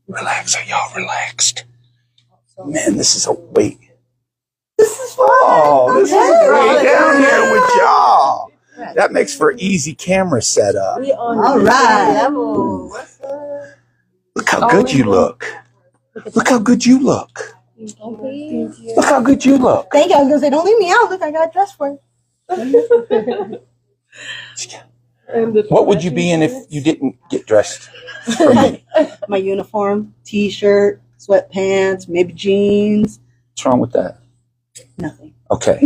Relax. Are y'all relaxed? Man, this is a weight. This is fun. Oh, this is way down here with y'all. That makes for easy camera setup. All right. Look how good you look. Look how good you look. Look how good you look. Thank you. I was going to say, don't leave me out. Look, I got dressed for it. What would you be in if you didn't get dressed for me? My uniform, t-shirt, sweatpants, maybe jeans. What's wrong with that? Nothing. Okay.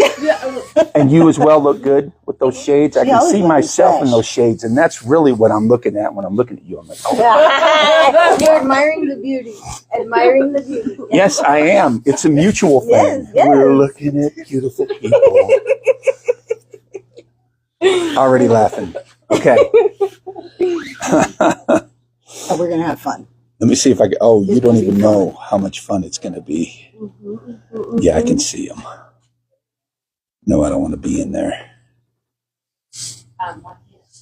And you as well look good with those shades. I can see myself in those shades, and that's really what I'm looking at when I'm looking at you. I'm like, oh. You're admiring the beauty. Admiring the beauty. Yes, I am. It's a mutual thing. Yes. We're looking at beautiful people. Already laughing. Okay. So we're going to have fun. Let me see if I can. Oh, you don't even know how much fun it's going to be. Yeah, I can see them. No, I don't want to be in there.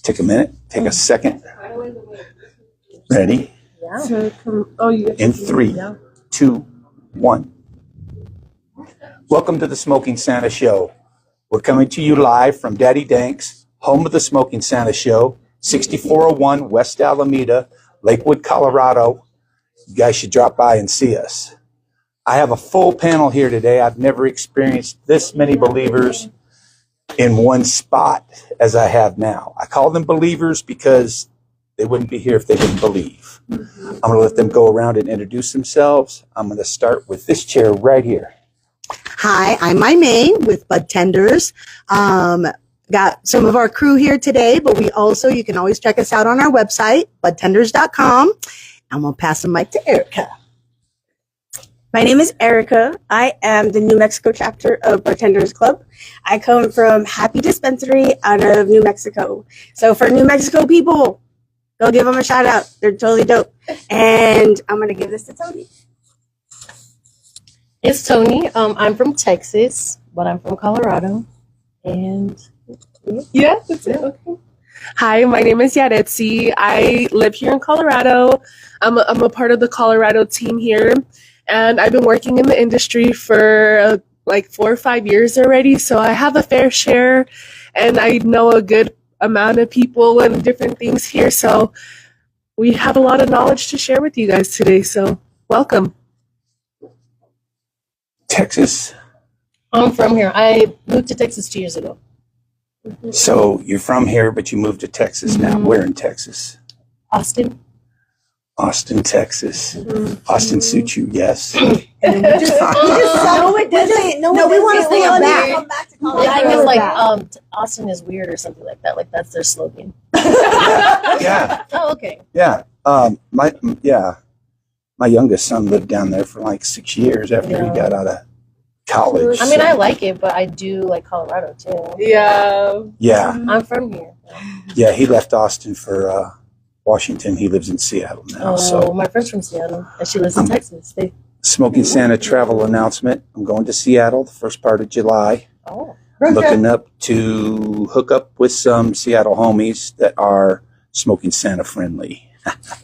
Take a minute. Take a second. Ready? In 3, 2, 1. Welcome to the Smoking Santa Show. We're coming to you live from Daddy Dank's, home of the Smoking Santa Show, 6401 West Alameda, Lakewood, Colorado. You guys should drop by and see us. I have a full panel here today. I've never experienced this many believers in one spot as I have now. I call them believers because they wouldn't be here if they didn't believe. I'm going to let them go around and introduce themselves. I'm going to start with this chair right here. Hi, I'm May with BudTndrz. Got some of our crew here today, but you can always check us out on our website, BudTndrz.com. I'm going to pass the mic to Erica. My name is Erica. I am the New Mexico chapter of BudTndrz Club. I come from Happy Dispensary out of New Mexico. So for New Mexico people, go give them a shout out. They're totally dope. And I'm going to give this to Tony. It's Tony. I'm from Texas, but I'm from Colorado. And yeah, that's it. Okay. Hi, my name is Yaretsi. I live here in Colorado. I'm a part of the Colorado team here. And I've been working in the industry for like 4 or 5 years already. So I have a fair share and I know a good amount of people and different things here. So we have a lot of knowledge to share with you guys today. So welcome. Texas. I'm from here. I moved to Texas 2 years ago. So you're from here, but you moved to Texas now. Where in Texas? Austin. Austin, Texas. Austin suits you, yes. No, it doesn't. No, we want to stay on back. Come back to Colorado. Yeah, I guess like Austin is weird or something like that. Like that's their slogan. Yeah. Oh, okay. Yeah. My youngest son lived down there for like 6 years after he got out of college. I mean, I like it, but I do like Colorado too. Yeah. Yeah. I'm from here. Yeah, he left Austin for Washington. He lives in Seattle now. So my friend's from Seattle, and she lives in Texas. Smoking Santa travel announcement. I'm going to Seattle the first part of July. Oh. Looking up to hook up with some Seattle homies that are Smoking Santa friendly.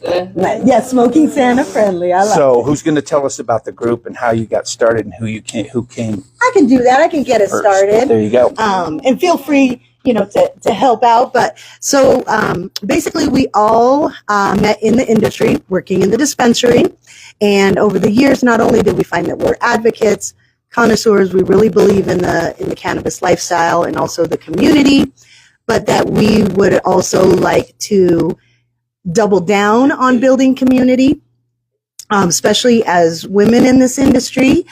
Yeah, Smoking Santa friendly. I like So who's going to tell us about the group and how you got started and who came? I can do that. I can get it first. started. There you go. And feel free, to help out. But so basically we all met in the industry, working in the dispensary. And over the years, not only did we find that we're advocates, connoisseurs, we really believe in the cannabis lifestyle and also the community, but that we would also like to double down on building community, especially as women in this industry.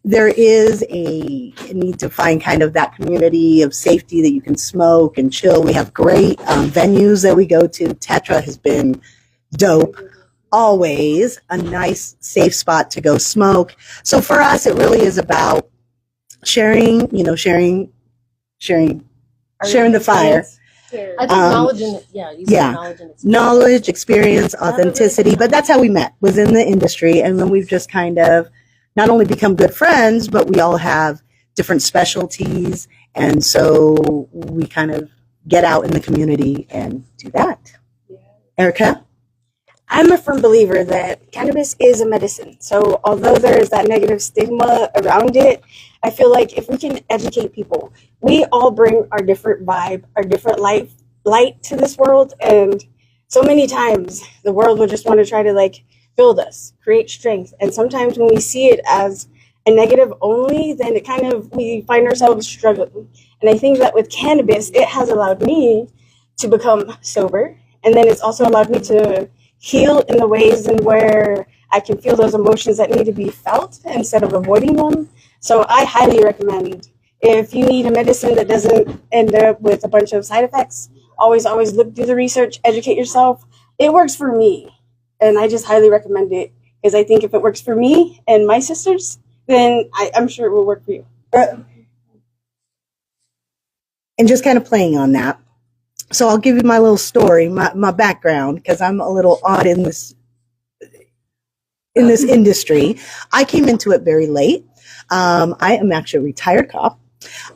There is a need to find kind of that community of safety that you can smoke and chill. We have great venues that we go to. Tetra has been dope. Always a nice, safe spot to go smoke. So for us, it really is about sharing the fire. I think knowledge and knowledge, experience, authenticity. But that's how we met, was in the industry. And then we've just kind of not only become good friends, but we all have different specialties. And so we kind of get out in the community and do that. Erica? I'm a firm believer that cannabis is a medicine. So although there is that negative stigma around it, I feel like if we can educate people, we all bring our different vibe, our different light to this world. And so many times the world will just want to try to like build us, create strength. And sometimes when we see it as a negative only, then it kind of, we find ourselves struggling. And I think that with cannabis, it has allowed me to become sober. And then it's also allowed me to heal in the ways in where I can feel those emotions that need to be felt instead of avoiding them. So I highly recommend, if you need a medicine that doesn't end up with a bunch of side effects, always look, do the research, educate yourself. It works for me, and I just highly recommend it, because I think if it works for me and my sisters, then I'm sure it will work for you. And just kind of playing on that. So I'll give you my little story, my background, because I'm a little odd in this industry. I came into it very late. I am actually a retired cop.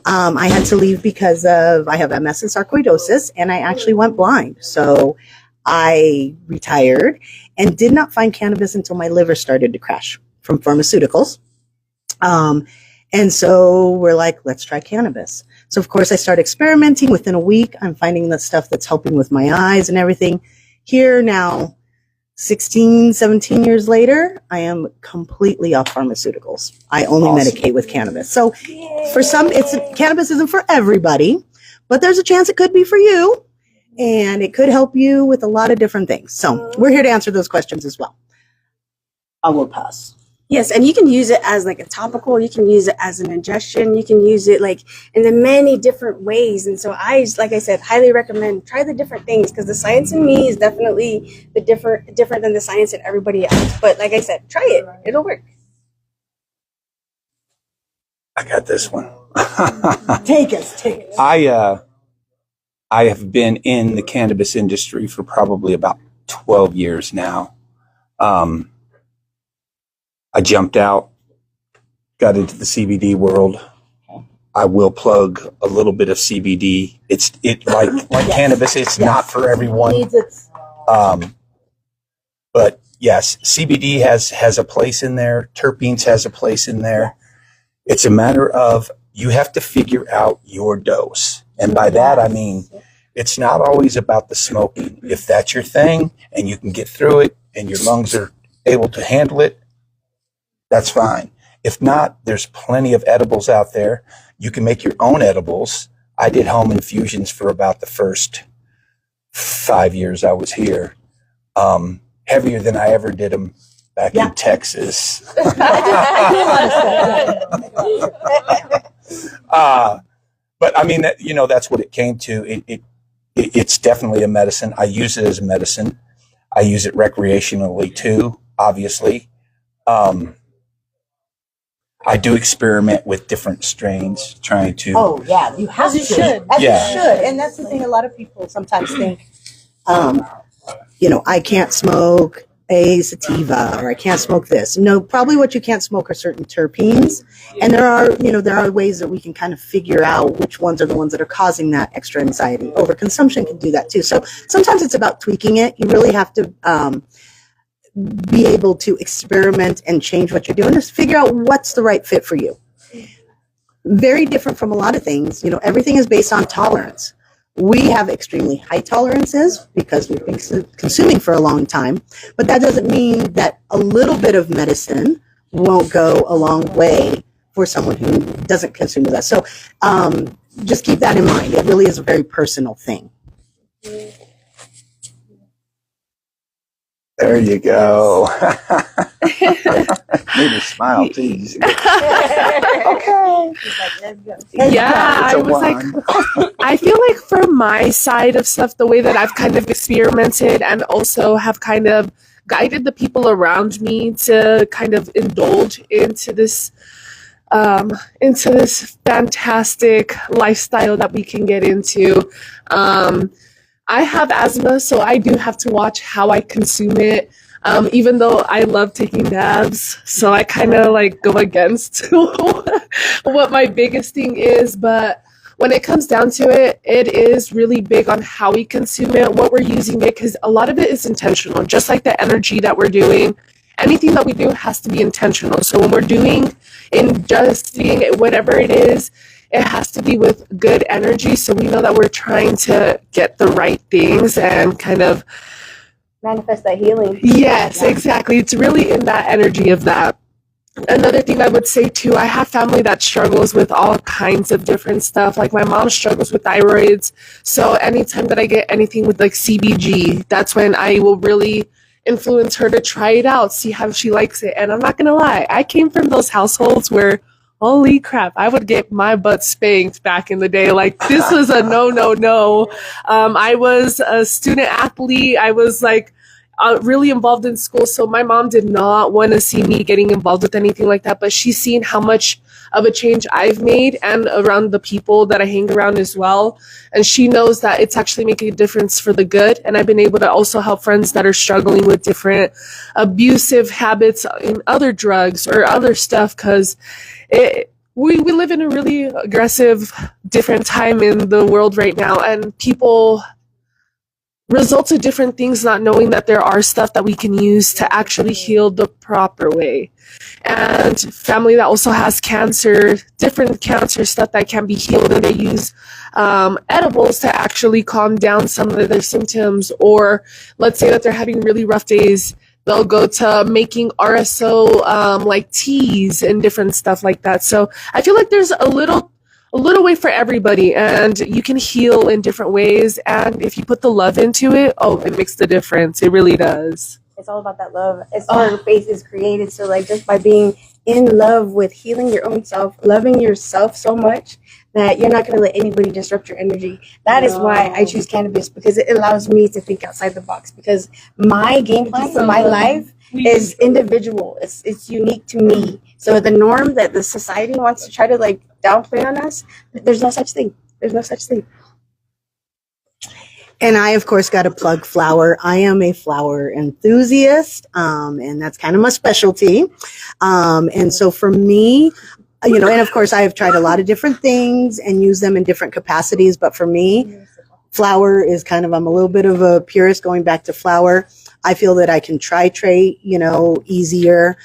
I had to leave because I have MS and sarcoidosis, and I actually went blind. So I retired and did not find cannabis until my liver started to crash from pharmaceuticals. And so we're like, let's try cannabis. So of course I started experimenting. Within a week, I'm finding the stuff that's helping with my eyes and everything. Here now, 16, 17 years later, I am completely off pharmaceuticals. I only medicate with cannabis. So for some, cannabis isn't for everybody, but there's a chance it could be for you, and it could help you with a lot of different things. So we're here to answer those questions as well. I will pass. Yes, and you can use it as like a topical, you can use it as an ingestion, you can use it like in the many different ways. And so like I said, highly recommend, try the different things, because the science in me is definitely different than the science in everybody else. But like I said, try it, it'll work. I got this one. Take us. I have been in the cannabis industry for probably about 12 years now. I jumped out, got into the CBD world. I will plug a little bit of CBD. Like cannabis, it's not for everyone. But yes, CBD has a place in there. Terpenes has a place in there. It's a matter of, you have to figure out your dose. And by that, I mean, it's not always about the smoking. If that's your thing and you can get through it and your lungs are able to handle it, that's fine. If not, there's plenty of edibles out there. You can make your own edibles. I did home infusions for about the first 5 years I was here. Heavier than I ever did them back in Texas. But I mean, that's what it came to. It's definitely a medicine. I use it as a medicine. I use it recreationally too, obviously. I do experiment with different strains, trying to. Oh yeah, you have to. You should. You should, and that's the thing. A lot of people sometimes think, I can't smoke a sativa, or I can't smoke this. No, probably what you can't smoke are certain terpenes, and there are ways that we can kind of figure out which ones are the ones that are causing that extra anxiety. Overconsumption can do that too. So sometimes it's about tweaking it. You really have to. Be able to experiment and change what you're doing, just figure out what's the right fit for you. Very different from a lot of things. Everything is based on tolerance. We have extremely high tolerances because we've been consuming for a long time, but that doesn't mean that a little bit of medicine won't go a long way for someone who doesn't consume that. So just keep that in mind. It really is a very personal thing. There you go. Made me smile, please. Okay. Yeah, I was like, I feel like for my side of stuff, the way that I've kind of experimented and also have kind of guided the people around me to kind of indulge into this fantastic lifestyle that we can get into. I have asthma, so I do have to watch how I consume it, even though I love taking dabs. So I kind of like go against what my biggest thing is. But when it comes down to it, it is really big on how we consume it, what we're using it, because a lot of it is intentional. Just like the energy that we're doing, anything that we do has to be intentional. So when we're doing, ingesting, whatever it is, it has to be with good energy. So we know that we're trying to get the right things and kind of Manifest that healing. Yes, exactly. It's really in that energy of that. Another thing I would say too, I have family that struggles with all kinds of different stuff. Like my mom struggles with thyroids. So anytime that I get anything with like CBG, that's when I will really influence her to try it out, see how she likes it. And I'm not going to lie, I came from those households where, holy crap, I would get my butt spanked back in the day. Like this was a no. I was a student athlete. I was like, really involved in school. So my mom did not want to see me getting involved with anything like that, but she's seen how much of a change I've made and around the people that I hang around as well. And she knows that it's actually making a difference for the good. And I've been able to also help friends that are struggling with different abusive habits in other drugs or other stuff, because we live in a really aggressive, different time in the world right now, and people result to different things not knowing that there are stuff that we can use to actually heal the proper way. And family that also has cancer, different cancer stuff that can be healed, and they use edibles to actually calm down some of their symptoms. Or let's say that they're having really rough days, they'll go to making RSO like teas and different stuff like that. So I feel like there's a little way for everybody, and you can heal in different ways. And if you put the love into it, it makes the difference. It really does. It's all about that love. It's our faith is created. So like just by being in love with healing your own self, loving yourself so much that you're not going to let anybody disrupt your energy. That is why I choose cannabis, because it allows me to think outside the box, because my game plan for my life is individual. It's unique to me. So the norm that the society wants to try to like downplay on us, there's no such thing. There's no such thing. And I, of course, got to plug flower. I am a flower enthusiast, and that's kind of my specialty. And so for me, and of course, I have tried a lot of different things and use them in different capacities. But for me, flower is kind of, I'm a little bit of a purist going back to flower. I feel that I can titrate, easier,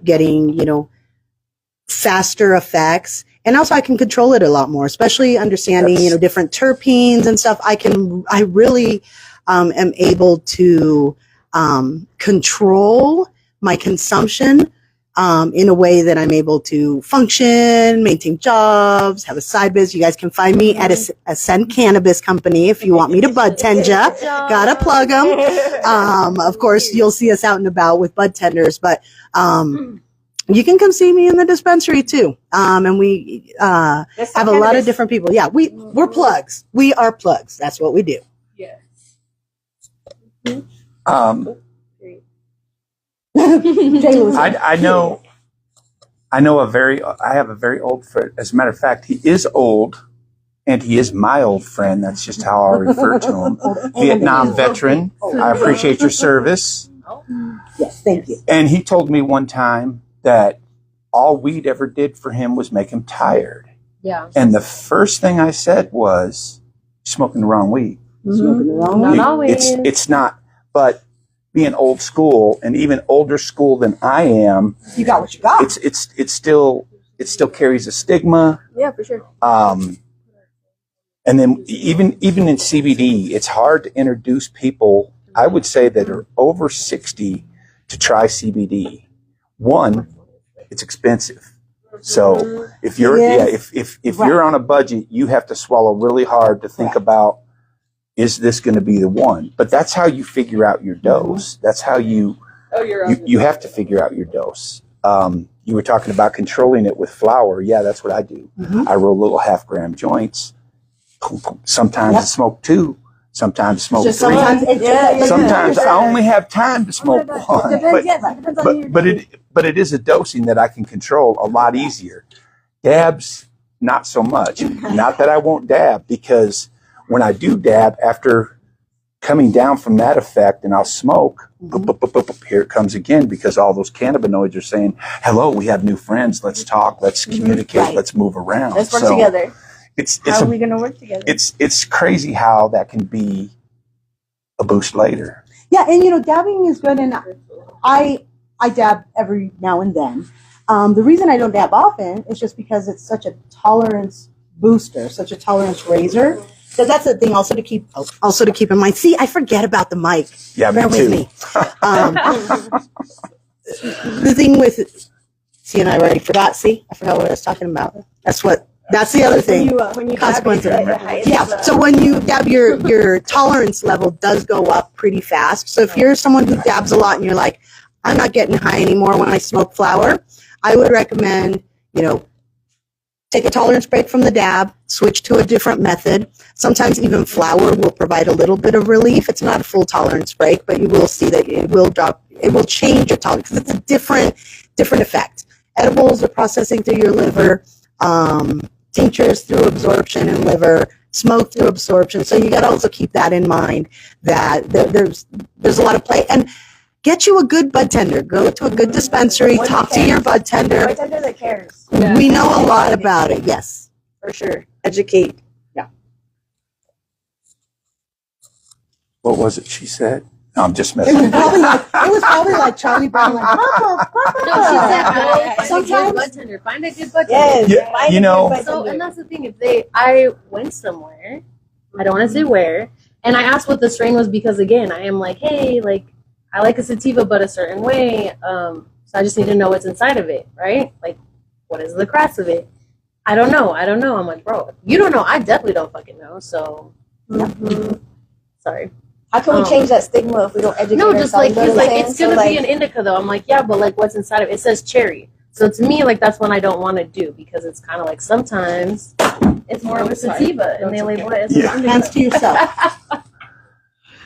getting, faster effects. And also I can control it a lot more, especially understanding, different terpenes and stuff. I really am able to control my consumption in a way that I'm able to function, maintain jobs, have a side biz. You guys can find me at Ascend Cannabis Company if you want me to BudTndrz. Gotta plug them. Of course, you'll see us out and about with BudTndrz, but you can come see me in the dispensary too. And we have a lot of different people. Yeah, we're plugs. We are plugs. That's what we do. Yes. I have a very old friend. As a matter of fact, he is old, and he is my old friend. That's just how I'll refer to him. Vietnam veteran. I appreciate your service. Yes, thank you. And he told me one time that all weed ever did for him was make him tired. Yeah. And the first thing I said was, smoking the wrong weed. Smoking the wrong Not weed. always. It's not, but being old school and even older school than I am, You got what you got. it still carries a stigma. Yeah, for sure. And then even in CBD, it's hard to introduce people, I would say, that are over 60 to try CBD. One, it's expensive. So if you're if you're on a budget, you have to swallow really hard to think about, is this going to be the one? But that's how you figure out your dose. That's how you have to figure out your dose. You were talking about controlling it with flower. Yeah, that's what I do. I roll little 1/2 gram joints. Sometimes I smoke 2. Sometimes smoke 3. Sometimes I only have time to smoke 1. But it is a dosing that I can control a lot easier. Dabs, not so much. Not that I won't dab, because when I do dab, after coming down from that effect, and I'll smoke, here it comes again, because all those cannabinoids are saying, hello, we have new friends. Let's talk. Let's communicate. Let's move around. Let's work together. How are we going to work together? It's crazy how that can be a boost later. Yeah, and dabbing is good, and I dab every now and then. The reason I don't dab often is just because it's such a tolerance booster, such a tolerance raiser. So that's the thing also to keep in mind. See, I forget about the mic. Yeah, Bear me too. with me. The thing with, see, and I already forgot. See, I forgot what I was talking about. That's the other thing. When you Consequences. dab, the highest Yeah. So when you dab, your tolerance level does go up pretty fast. So if you're someone who dabs a lot and you're like, I'm not getting high anymore when I smoke flower, I would recommend, take a tolerance break from the dab, switch to a different method. Sometimes even flower will provide a little bit of relief. It's not a full tolerance break, but you will see that it will change your tolerance because it's a different effect. Edibles are processing through your liver, tinctures through absorption in liver, smoke through absorption. So you got to also keep that in mind that there's a lot of play. And get you a good bud tender. Go to a good dispensary. Talk to your bud tender. Bud tender that cares. Yeah. We know a lot about it. Yes, For sure. Educate. What was it she said? No, I'm just it was messing. probably like Charlie Brown, like Papa, Papa. No, she said go find a Sometimes- good bud tender. Find a good bud Yes. tender. Yeah, Find you a know- good bud So, tender. and that's the thing. I went somewhere, I don't want to say where, and I asked what the strain was because again, I am like, hey, like I like a sativa, but a certain way. So I just need to know what's inside of it, right? Like, what is the crest of it? I don't know. I'm like, bro, you don't know. I definitely don't fucking know. So, sorry. How can we change that stigma if we don't educate No, just like ourselves? he's You know what like I'm it's saying? gonna So, be an indica though. I'm like, yeah, but like what's inside of it? It says cherry. So to me, like that's one I don't want to do because it's kind of like sometimes it's more of a sativa and they label it as Yeah. an Hands indica. to yourself.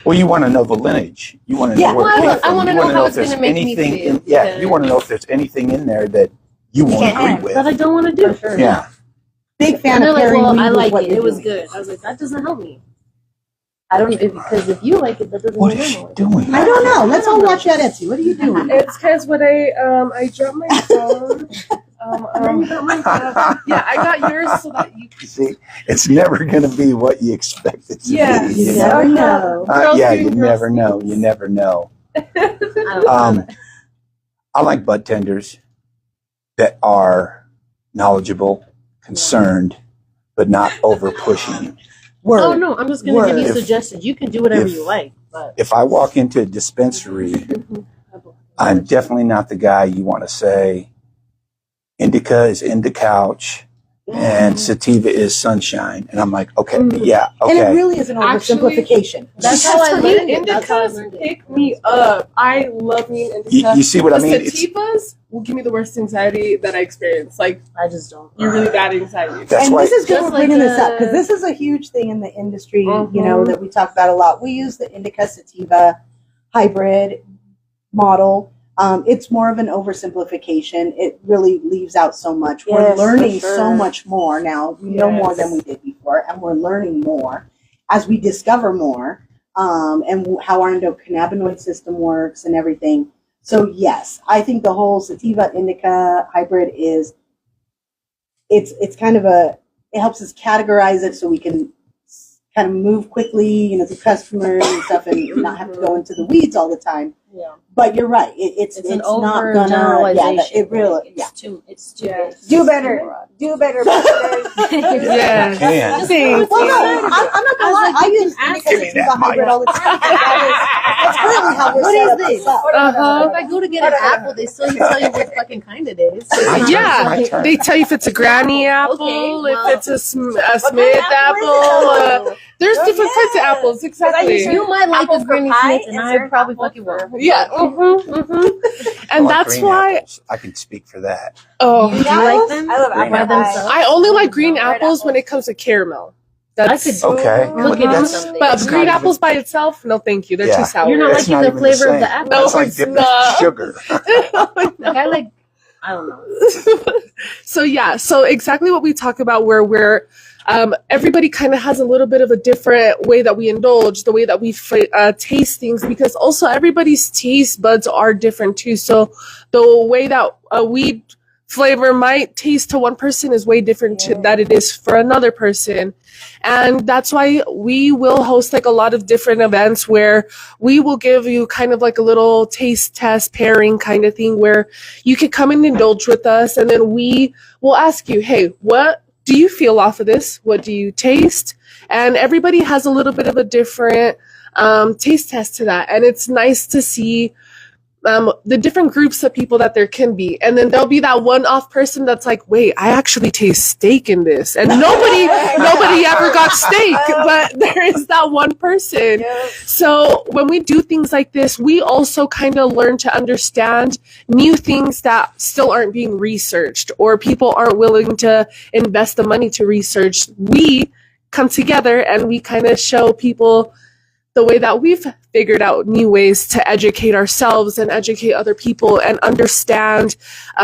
Well, you want to know the lineage. You want to Yeah. know where it Well, came I from. wanna You know wanna how if it's there's gonna make me anything feel, you because- want to know if there's anything in there that you won't can't agree have. with. That I don't want to do. For sure. Yeah. Big fan And they're of like, pairing well, weed I with like what it. you're It was doing. good. I was like, that doesn't help me. I don't because if you like it, that doesn't What mean is I she don't like it. doing? I don't know. Let's all watch that, Etsy. What are you doing? It's because when I dropped my phone. Yeah, I got yours so that you. See, it's never going to be what you expect it to Yeah. be. You You never know? know. Girls Yeah, doing you girls never know. things. You never know. I don't know. I like bud tenders that are knowledgeable, concerned, but not over pushing. Word. Oh no, I'm just gonna give you If- suggestions. You can do whatever if- you like, but If I walk into a dispensary, I'm definitely not the guy you want to say indica is in the couch and sativa is sunshine. And I'm like, okay, yeah, And it okay. really is an Actually, oversimplification. that's how I For me, learned it. That's how I indicas learned it. pick me up. I love me an indica. You see what I The mean? It's- sativas will give me the worst anxiety that I experience. Like, I just don't. you're really bad anxiety. That's And why. this is good Just for like bringing this up the- because this is a huge thing in the industry, Mhm. that we talk about a lot. We use the indica sativa hybrid model. It's more of an oversimplification. It really leaves out so much. We're Yes, for learning sure. so much more now. We know more Yes. than we did before, and we're learning more as we discover more, and how our endocannabinoid system works and everything. So yes, I think the whole sativa indica hybrid is it's kind of it helps us categorize it so we can kind of move quickly, to customers and stuff, and not have to go into the weeds all the time. Yeah. But you're right. It's It's an not over gonna. generalization. Yeah, it really. Like, Yeah. It's too Yeah. big. Do better. Do better. Yeah. Can. Just Thanks. do it. Well, no, I'm not gonna lie. I use ask indica me sativa that, Mike. hybrid all the time. That's currently how we're What set is up this? ourselves. Uh-huh. If I go to get an apple, they still tell you what fucking kind it is. Yeah, My turn. they tell you if it's a granny apple, well- if it's a Smith apple. There's different kinds of apples, exactly. You might like Apples a for Granny pie Smith, and and I certain probably apples fucking for- won't. Yeah, I and like that's green why. apples. I can speak for that. Oh, Do you like them? I love Green apple apples. pie. I only like green Red apples when it comes to caramel. I could Okay. cook it in That's- something. But That's green not apples by itself, no, thank you. They're Yeah. too sour. You're not It's liking not the even flavor of same. the apple. No, It's like it's dipping not. sugar. Like I like. I don't know. So yeah, so exactly what we talk about, where we're everybody kind of has a little bit of a different way that we indulge, the way that we taste things, because also everybody's taste buds are different too. So the way that we flavor might taste to one person is way different than it is for another person. And that's why we will host like a lot of different events where we will give you kind of like a little taste test pairing kind of thing where you can come and indulge with us, and then we will ask you, hey, what do you feel off of this? What do you taste? And everybody has a little bit of a different taste test to that. And it's nice to see the different groups of people that there can be. And then there'll be that one-off person that's like, wait, I actually taste steak in this. And nobody ever got steak, but there is that one person. So when we do things like this, we also kind of learn to understand new things that still aren't being researched or people aren't willing to invest the money to research. We come together and we kind of show people the way that we've figured out new ways to educate ourselves and educate other people and understand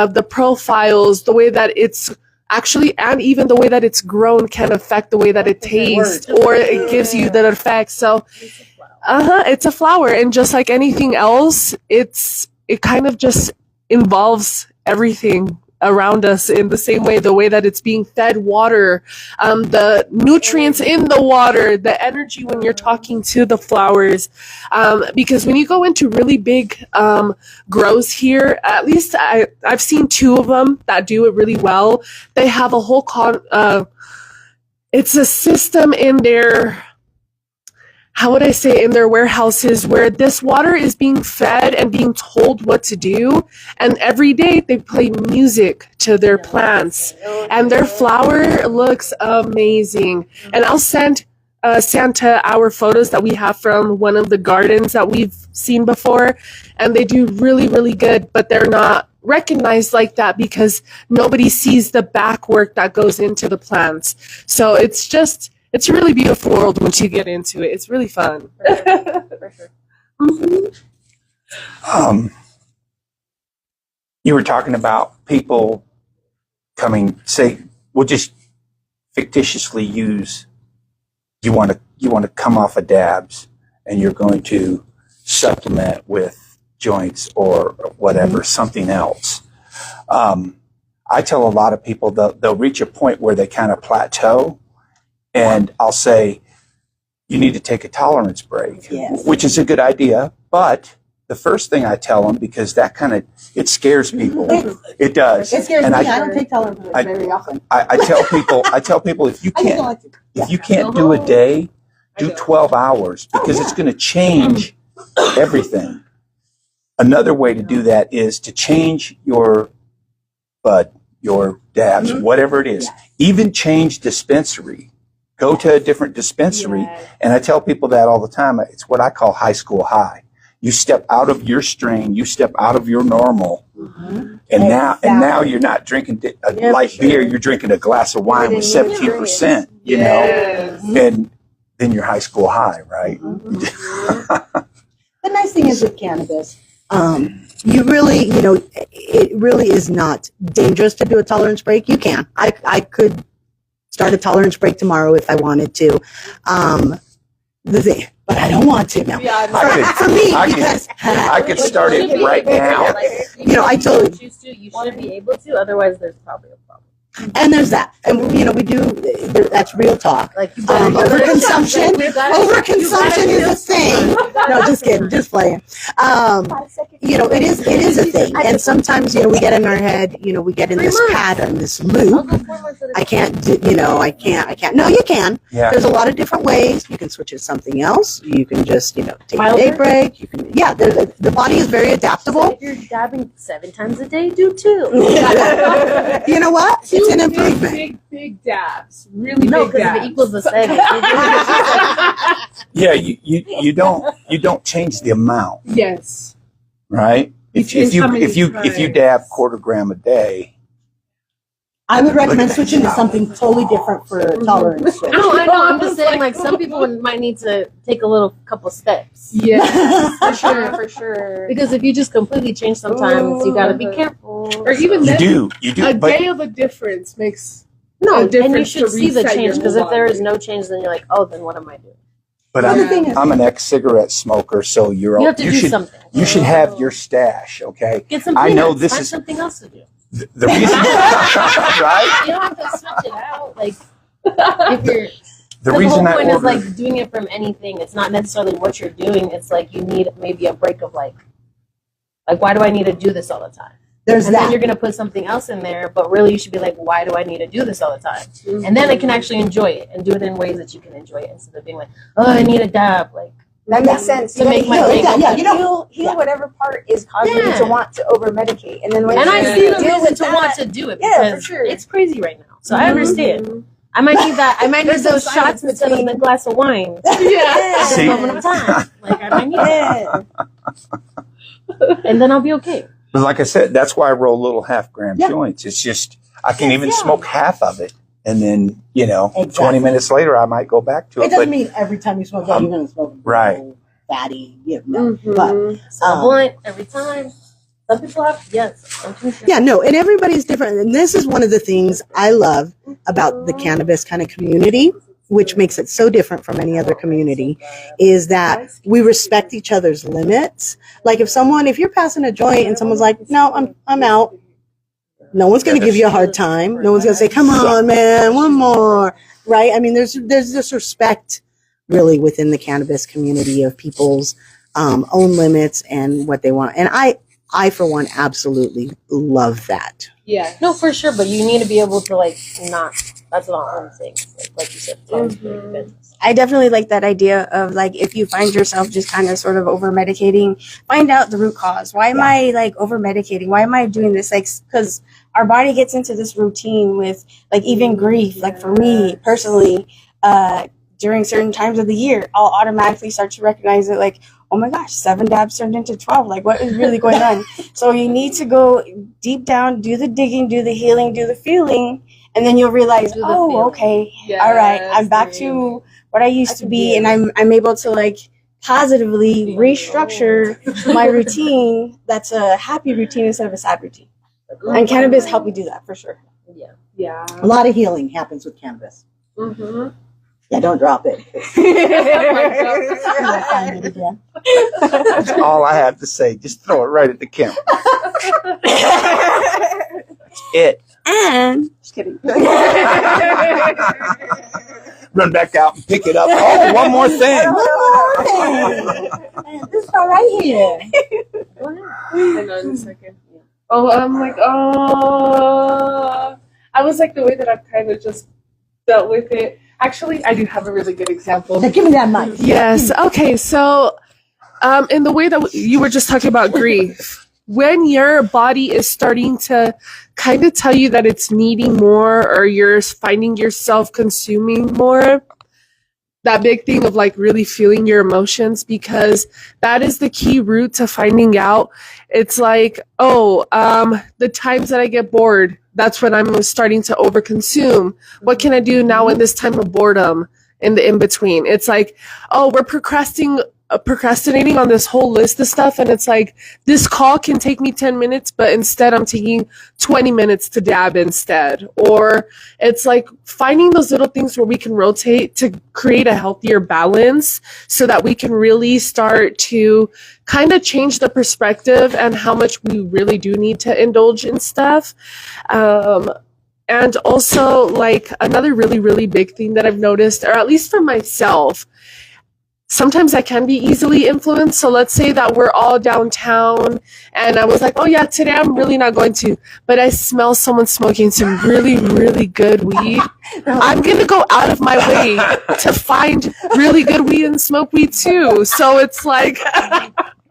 the profiles, the way that it's actually, and even the way that it's grown can affect the way that it tastes, or it gives you that effect. So, it's a flower, and just like anything else, it kind of just involves everything around us in the same way, the way that it's being fed water, the nutrients in the water, the energy when you're talking to the flowers. Because when you go into really big grows here, at least I've seen 2 of them that do it really well. They have a whole it's a system in their, how would I say, in their warehouses where this water is being fed and being told what to do. And every day they play music to their plants, and their flower looks amazing. And I'll send Santa our photos that we have from one of the gardens that we've seen before, and they do really, really good, but they're not recognized like that because nobody sees the back work that goes into the plants. So it's a really beautiful world once you get into it. It's really fun. For sure. Mm-hmm. You were talking about people coming, say, we'll just fictitiously use, you want to come off of dabs and you're going to supplement with joints or whatever, something else. I tell a lot of people they'll reach a point where they kind of plateau. And I'll say, you need to take a tolerance break, which is a good idea. But the first thing I tell them, because that kind of, it scares people. It does. It scares and me. I don't take tolerance breaks very often. I tell people, if you can't do a day, do 12 hours, because it's going to change everything. Another way to do that is to change your bud, your dabs, whatever it is. Even change dispensary. Go to a different dispensary. And I tell people that all the time. It's what I call high school high. You step out of your strain, you step out of your normal, and now you're not drinking a light beer, you're drinking a glass of wine with 17%, you know, and then you're high school high, right? The nice thing is with cannabis, you really, it really is not dangerous to do a tolerance break. You can. I could start a tolerance break tomorrow if I wanted to. But I don't want to now. I could start it right now. I totally. You should be able to. Otherwise, there's probably a problem. And there's that, and we do. That's real talk. Like overconsumption. Overconsumption is a thing. No, just kidding, just playing. It is a thing, and sometimes we get in our head. We get in this pattern, this loop. I can't do. I can't. No, you can. Yeah. There's a lot of different ways. You can switch to something else. You can just take a day break. You can. Yeah, the body is very adaptable. So if you're dabbing 7 times a day, do 2. You know what? It's an improvement. Big dabs. Really No, big because dabs. if it equals the 7. Yeah, you don't change the amount, Yes. right? If change how many you dab 1/4 gram a day, I would recommend that. switching to something totally different for tolerance. No, I know. I'm just saying, like, some people might need to take a couple steps. Yes. For sure. Because if you just completely change sometimes, you gotta be careful. Or even you then, do. a But day of a difference makes No, a and you difference should to see the reset change, your because if there body. is no change, then you're like, oh, then what am I doing? but Well, the thing is- I'm an ex-cigarette smoker, so You have to do something. you should have your stash, okay? Get some I peanuts. know this Find is- something else to do. The reason, right? You don't have to switch it out. Like, if you're, The whole reason I point is ordered, like doing it from anything. It's not necessarily what you're doing. It's like you need maybe a break of like why do I need to do this all the time? There's And then that. you're gonna put something else in there, but really you should be like, why do I need to do this all the time? And then I can actually enjoy it and do it in ways that you can enjoy it instead of being like, oh, I need a dab. Like That makes sense. To make my heal, day. yeah, you know, heal whatever part is causing you Yeah. to want to over medicate, and then when and you I see the deal reason with to that, want to do it Yeah, because for sure. it's crazy right now. So I understand. I might need that. I might need There's some those shots science instead of the between- glass of wine. Yeah. See? At the moment of time. Like I might need that. Yeah. And then I'll be okay. but like I said, that's why I roll little half-gram Yeah. joints. It's just I can even Yeah. smoke half of it, and then Exactly. 20 minutes later I might go back to It it. doesn't But mean every time you smoke that you're going to smoke Right. fatty. No. But So blunt every time. Some people have yes. yeah, no, and everybody's different. And this is one of the things I love about the cannabis kind of community, which makes it so different from any other community, is that we respect each other's limits. Like if you're passing a joint and someone's like, no, I'm out. No one's going to give you a hard time. No one's going to say, come on, man, one more. Right? I mean, there's this respect really within the cannabis community of people's own limits and what they want. And I, for one, absolutely love that. Yeah. No, for sure, but you need to be able to like not. That's not all I'm saying. Like you said, it's always very business. I definitely like that idea of like if you find yourself just kind of sort of over medicating, find out the root cause. Why am I like over medicating? Why am I doing this? Like, because our body gets into this routine with like even grief. Like for me personally, during certain times of the year, I'll automatically start to recognize it. Like, oh my gosh, 7 dabs turned into 12. Like, what is really going on? So you need to go deep down, do the digging, do the healing, do the feeling, and then you'll realize, Do the oh, feeling. okay, Yes, all right, I'm back there to what I used to can be, do and it. I'm able to like positively restructure my routine. That's a happy routine instead of a sad routine. And cannabis helped me do that for sure. Yeah. Yeah. A lot of healing happens with cannabis. Mm-hmm. Yeah, don't drop it. You'll find it again. that's all I have to say. Just throw it right at the camera. That's it. And just kidding. Run back out and pick it up. Oh, one more thing. And this part right here. Hang on a second. Oh, I'm like, oh. I was like the way that I've kind of just dealt with it. Actually, I do have a really good example. Now give me that mic. Yes. Okay. So, in the way that you were just talking about grief, when your body is starting to kind of tell you that it's needing more or you're finding yourself consuming more, that big thing of like really feeling your emotions, because that is the key route to finding out. It's like, oh, the times that I get bored, that's when I'm starting to overconsume. What can I do now in this time of boredom in the in-between? It's like, oh, we're procrastinating on this whole list of stuff, and it's like, this call can take me 10 minutes, but instead I'm taking 20 minutes to dab instead. Or it's like finding those little things where we can rotate to create a healthier balance so that we can really start to kind of change the perspective and how much we really do need to indulge in stuff. And also, like, another really, really big thing that I've noticed, or at least for myself, sometimes I can be easily influenced. So let's say that we're all downtown and I was like, oh yeah, today I'm really not going to, but I smell someone smoking some really, really good weed. I'm going to go out of my way to find really good weed and smoke weed too. So it's like,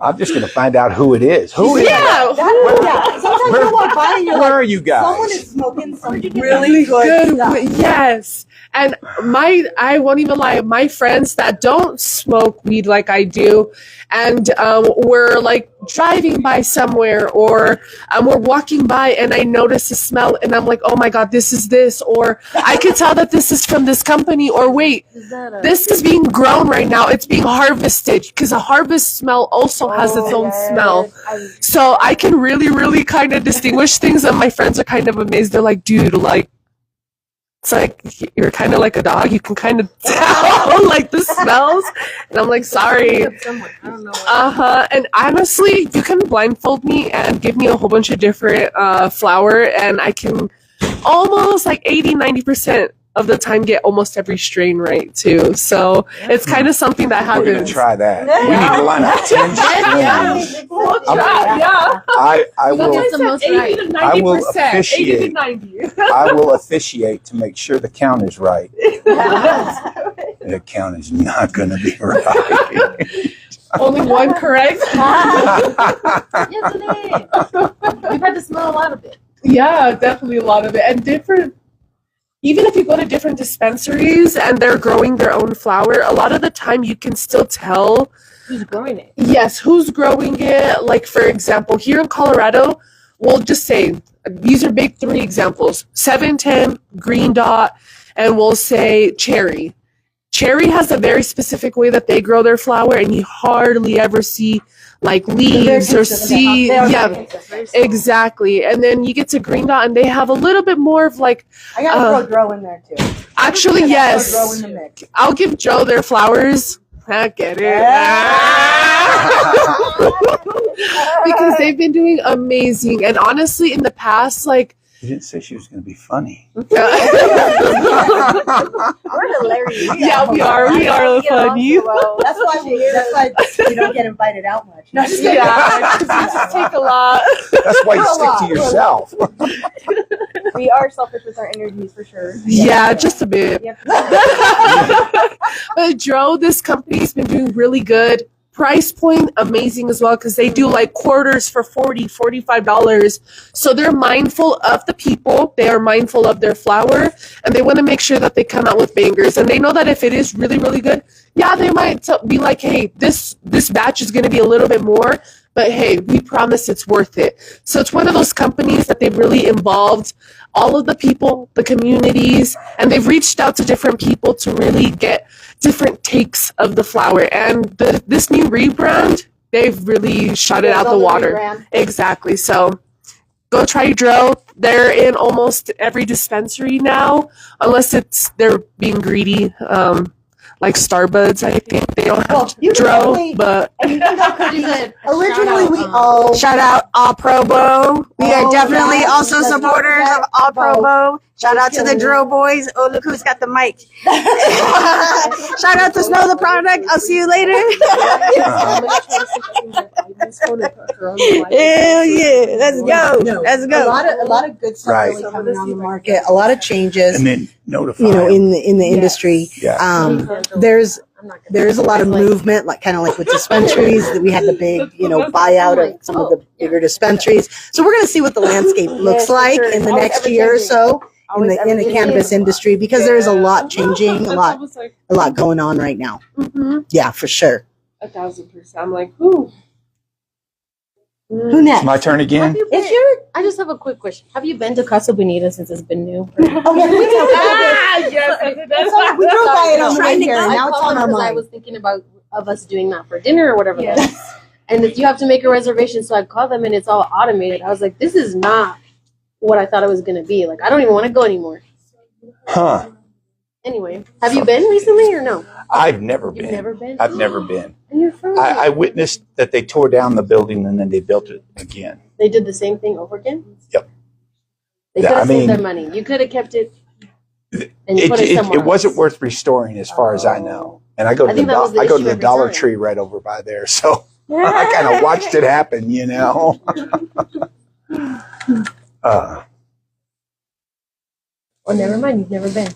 I'm just going to find out who it is. Who is yeah, Yeah. Sometimes you walk by and you're Where like, are you guys? someone is smoking some really good stuff. yes. And I won't even lie, my friends that don't smoke weed like I do, and we're like driving by somewhere, or we're walking by and I notice a smell and I'm like, oh my God, this is this, or I can tell that this is from this company, or wait, this is being grown right now. It's being harvested, because a harvest smell also has its own smell. So I can really, really kind of distinguish things, and my friends are kind of amazed. They're like, dude, like, it's like you're kind of like a dog. You can kind of tell like the smells. And I'm like, sorry. I don't know. And honestly, you can blindfold me and give me a whole bunch of different flour, and I can almost like 80-90% of the time get almost every strain right too. So it's kind of something that We're going to happens. try that. We need to line up 10 strains. We'll try, yeah. I will. That's the most 80 right. to 90%. I will 80 to officiate. 90. I will officiate to make sure the count is right. The count is not going to be right. Only one correct. Yes, it is. We've had to smell a lot of it. Yeah, definitely a lot of it. And different, even if you go to different dispensaries and they're growing their own flower, a lot of the time you can still tell. Who's growing it? Yes, who's growing it? Like, for example, here in Colorado, we'll just say, these are big 3 examples. 710, Green Dot, and we'll say Cherry. Cherry has a very specific way that they grow their flower, and you hardly ever see like leaves or seeds. Yeah, exactly. And then you get to Green Dot, and they have a little bit more of like. I gotta throw Dro in there too. Actually, Throw yes. Dro in the mix. I'll give Joe their flowers. I get it. Because they've been doing amazing. And honestly, in the past, like. You didn't say she was going to be funny. We're hilarious. Yeah, we are. We are funny. That's why you don't get invited out much. Yeah, you just take a lot. That's why you stick to yourself. We are selfish with our energies for sure. Yeah, just a bit. Yep. But Dro, this company's been doing really good. Price point amazing as well, because they do like quarters for $40-$45. So they're mindful of the people, they are mindful of their flour, and they want to make sure that they come out with bangers. And they know that if it is really, really good, yeah, they might be like, hey, this batch is going to be a little bit more, but hey, we promise it's worth it. So it's one of those companies that they've really involved all of the people, the communities, and they've reached out to different people to really get different takes of the flower. And this new rebrand, they've really shot it out the water. Rebrand. Exactly. So go try Dro. They're in almost every dispensary now, unless they're being greedy. Like Starbuds, I think they don't have you can Dro, definitely- but And you can go cookies. Good. Originally, we Shout out, all Shout out All Pro Bow. We are Oh, definitely yes. also Let's not supporters forget of All Pro Bo. Bow. Shout out to the Drill Boys. Oh, look who's got the mic. Shout out to Snow the Product. I'll see you later. Hell yeah. Let's go. Let's a go. lot of good stuff Right. really coming on the market. A lot of changes, And then notify You know, them. in the industry. Yeah. There's a lot of movement, like kind of like with dispensaries that we had the big, buyout of some of the bigger dispensaries. So we're going to see what the landscape looks Yes, for like sure. in the Always next ever year or changing. so Always in the ever cannabis changing. industry, because there's a lot changing, a lot going on right now. Mhm. Yeah, for sure. 1,000%. I'm like, ooh. Who It's next? my turn again. Have you been, I just have a quick question. Have you been to Casa Bonita since it's been new? Oh yeah, we talked about it. Yes. We drove by it on the way Trying to here, go. and now I it's called on our because I mind. was thinking about us doing that for dinner or whatever. And if you have to make a reservation, so I called them and it's all automated. I was like, this is not what I thought it was going to be. Like, I don't even want to go anymore. Huh. Anyway, have you been recently or no? I've never You've been. never been? I've never been. And you're from I witnessed that they tore down the building and then they built it again. They did the same thing over again? Yep. They Yeah, could I have saved their mean- money. You could have kept it and put it somewhere It wasn't else. worth restoring as far as I know. And I go I to think that was the I go to issue the every Dollar time. Tree right over by there. So I kind of watched it happen, Oh, never mind. You've never been.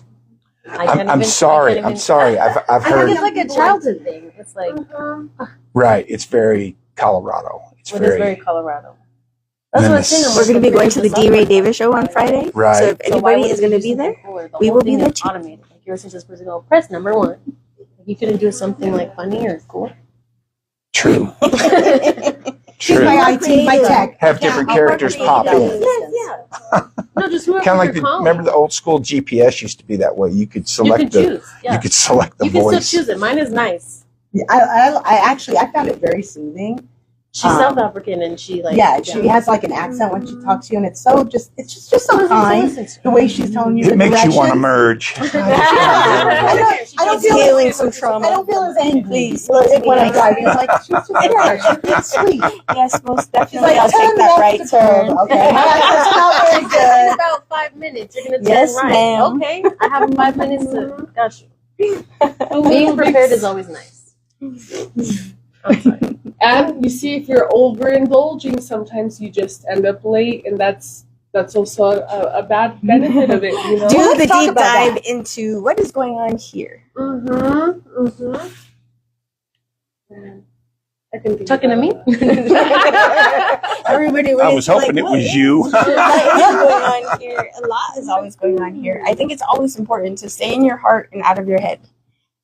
I'm sorry. I'm sorry. I've I think heard it's like a childhood thing. It's like, right. It's very Colorado. It's it is very very Colorado. And That's then what I the was saying. s- I'm We're like, going to be okay, going to the it's D. Ray not Davis show on Friday. right. So if So why anybody wouldn't is going you to do be there, something cooler? The we whole will be thing there is too. automated. Like you're just supposed to go press number 1. You couldn't do something like funny or cool. True. She's True. my IT, my tech. Have different characters pop in. No, just whoever Kind of like you're calling. remember the old school GPS used to be that way. You could you select can the choose. Yeah. you could select the You can voice. still choose it. Mine is nice. I actually found it very soothing She's South African, and she like she has like an accent when she talks to you, and it's just so kind. The way she's telling you It the makes you want to directions. merge. I don't feel Healing as, some trauma. I don't feel as angry Please, when I'm driving. It's like she's just there. She's being sweet. Yes, most She's definitely. like, I'll turn take that left right to turn. turn. Okay, that's not very in good. about 5 minutes. You're gonna turn Yes, right. ma'am. Okay, I have 5 minutes to. Got you. Being prepared is always nice. I'm sorry. And you see, if you're overindulging, sometimes you just end up late, and that's also a bad benefit of it. You know. Do Let's the talk deep about dive that. into what is going on here. I can think Talking to me? Everybody, I was hoping it was you. What is going on here? A lot is always going on here. I think it's always important to stay in your heart and out of your head.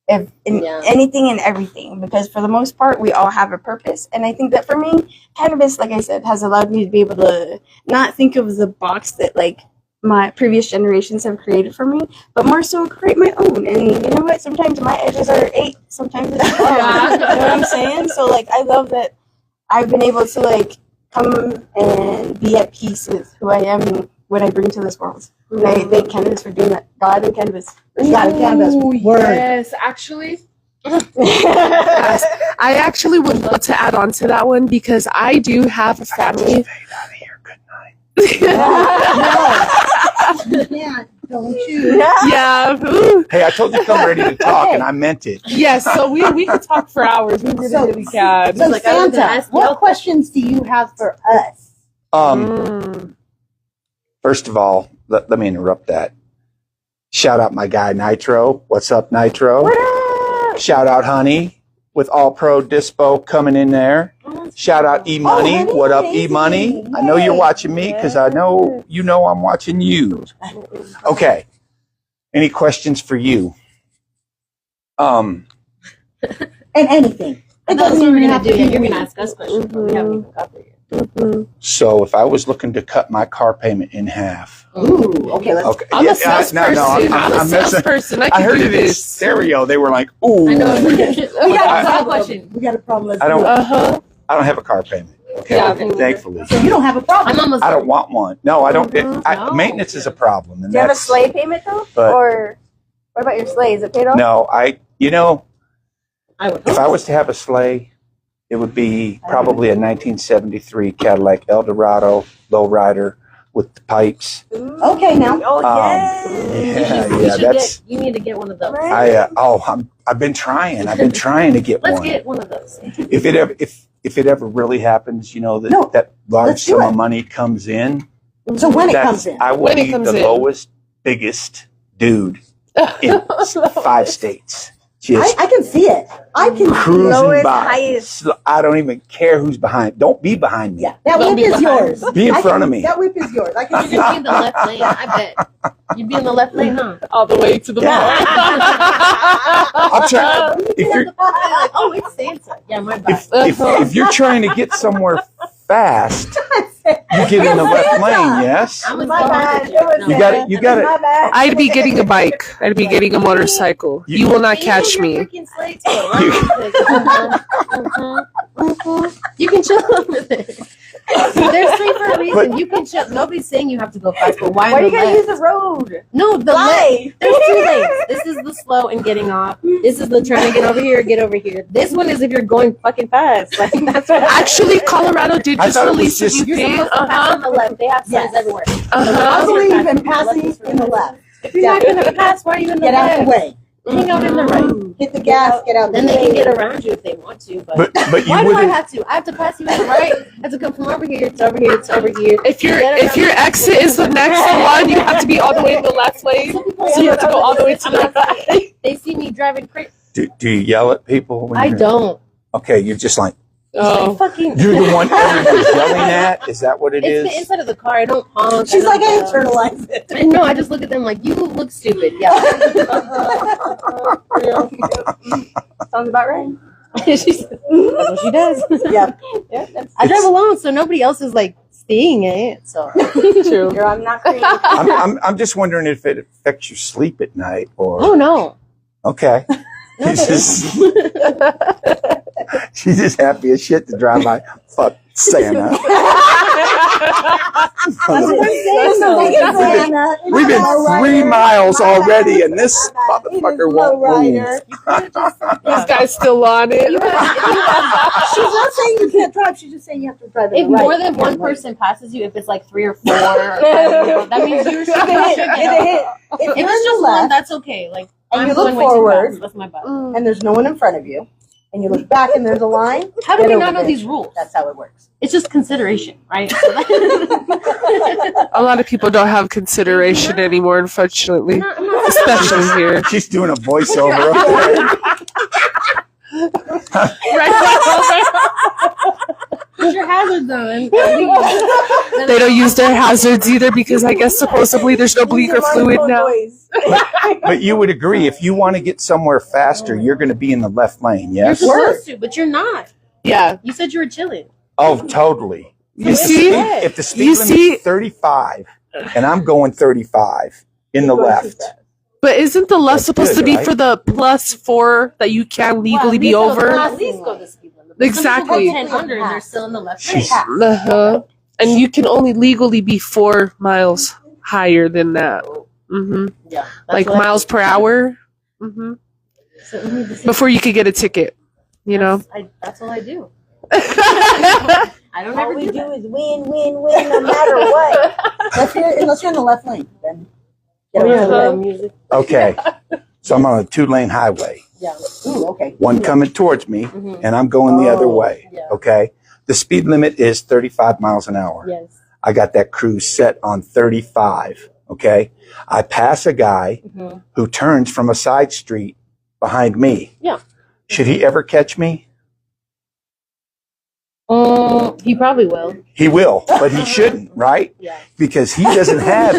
If in anything and everything, because for the most part, we all have a purpose. And I think that for me, cannabis, like I said, has allowed me to be able to not think of the box that like my previous generations have created for me, but more so create my own. And you know what? Sometimes my edges are 8, sometimes it's 12. You know what I'm saying? So like, I love that I've been able to like come and be at peace with who I am and what I bring to this world. And I thank cannabis for doing that. God and cannabis. God and cannabis. Word. Yes, actually. Yes. I actually would love to add on to that one because I do have a family. Fade out of here. Good night. Yeah, don't you? Yeah. Ooh. Hey, I told you to come ready to talk, and I meant it. Yes, so we could talk for hours. We really can. So Like, I was gonna Santa, ask what y'all questions do you have for us? First of all, let me interrupt that. Shout out my guy Nitro. What's up, Nitro? Shout out Honey with All Pro Dispo coming in there. Shout out E Money. Honey, What up, E amazing. Money? I know you're watching me because I know you know I'm watching you. Okay. Any questions for you? And anything. I thought that's what we were gonna do. Yeah, you're gonna ask us questions, but we haven't even covered it. So if I was looking to cut my car payment in half. Ooh, okay, let's Okay. I'm yeah, a salesperson. I'm I'm a messing- salesperson. I I can heard do it in this. stereo. They were like, ooh. I know. we got I- a problem. We got a problem. Let's I don't- do it. I don't have a car payment. Okay. Yeah, Thankfully. So you don't have a problem. I'm almost. I don't want one. No, I don't. No. Maintenance is a problem. And Do you have a that's, sleigh payment though? but- Or what about your sleigh? Is it paid off? No, I would. if I was to have a sleigh, it would be probably a 1973 Cadillac Eldorado lowrider with the pipes. Okay, now. Oh, That's. You need to get one of those. I've been trying. I've been trying to get Let's one. get one of those. If it ever really happens, that No, that large let's do sum it. of money comes in. So when it comes in. I will When it be comes the in. lowest, biggest dude in 5 states. Just I can see it. I can cruising Lowest, by. highest. I don't even care who's behind. Don't be behind me. Yeah, that Don't whip be is behind. yours. Be in front of me. That whip is yours. I can You'd see be in the left lane. I bet. You'd be in the left lane, huh? All the way to the I'll try. If you're Like, oh, it's Santa. Yeah, my bad. if you're trying to get somewhere fast, you get in the left lane. Yes. I'm My bad. You got it. My bad. I'd be getting a bike. I'd be getting a motorcycle. You will not catch me. You can chill over there. There's three for a reason. You can chill. Nobody's saying you have to go fast, but why? Why do the you gotta left? use the road? No, the Why? left. There's 2 lanes. This is the slow and getting off. This is the trying to get over here, get over here. This one is if you're going fucking fast. Like that's what. Actually, Colorado did I just thought it was release a just- new You're thing. supposed to pass on the left. They have signs Yes. everywhere. I believe in passing in the left. If you're not gonna pass, why are you in the Get out the left? way. Hang out in the right. Hit the gas, get out the Then way. they can get around you if they want to. But But why you do I wouldn't. have to? I have to pass you in the right. I have to come from over here to over here to over here. If your exit is the next one, you have to be all the way in the left lane. So you have to go all the way to the right. They see me driving crazy. Do you yell at people? When I you're- don't. Okay, you're just like Oh. Fucking. you're the one everyone's yelling at. Is that what it It's the is? inside of the car. I don't honk. She's like, I don't, internalize it. I know. I just look at them like you look stupid. Yeah. Sounds about right. She's, that's what she does. Yeah. Yeah, that's I drive alone, so nobody else is like seeing it. So True. true. I'm not crazy. I'm just wondering if it affects your sleep at night or oh no. okay. It's just- She's just happy as shit to drive by. Fuck Santa. We've been 3 miles already, and this motherfucker won't move. This guy's still on it. She's not saying you can't drive. She's just saying you have to drive. If more than one person passes you, if it's like 3 or 4, that means you should get out. If it's just one, that's okay. Like, and I'm you look going way too forward, fast. That's my butt. and there's no one in front of you, and you look back and there's a line. How do get we over not know there. these rules? That's how it works. It's just consideration, right? A lot of people don't have consideration anymore, unfortunately. I'm not Especially here. She's doing a voiceover up there. Put your hazards on. They don't use their hazards either because I guess supposedly there's no bleaker fluid now. But you would agree, if you want to get somewhere faster, you're going to be in the left lane, You're yes? supposed to, but you're not. Yeah. You said you were chilling. Oh, totally. You see? If the speed You limit see? is 35 and I'm going 35 in the left, But isn't the left That's supposed good, to be right? for the +4 that you can legally be over? At least go the speed limit. Exactly. Some people go 10 under and they're still in the left lane. she's, And you can only legally be 4 miles higher than that. Hmm Yeah. Like miles per hour. Hmm Before you could get a ticket, you know? That's all I do. I don't ever do that. is win, no matter what. Unless you're in the left lane, then get over there. Music. okay. So I'm on a 2-lane highway. Yeah. Ooh, okay. One coming towards me, Mhm. and I'm going the other Oh, way. yeah. Okay. The speed limit is 35 miles an hour. Yes. I got that cruise set on 35. Okay. I pass a guy Mhm. who turns from a side street behind me. Yeah. Should he ever catch me? He probably will. He will, but he shouldn't, right? Yeah. Because he doesn't have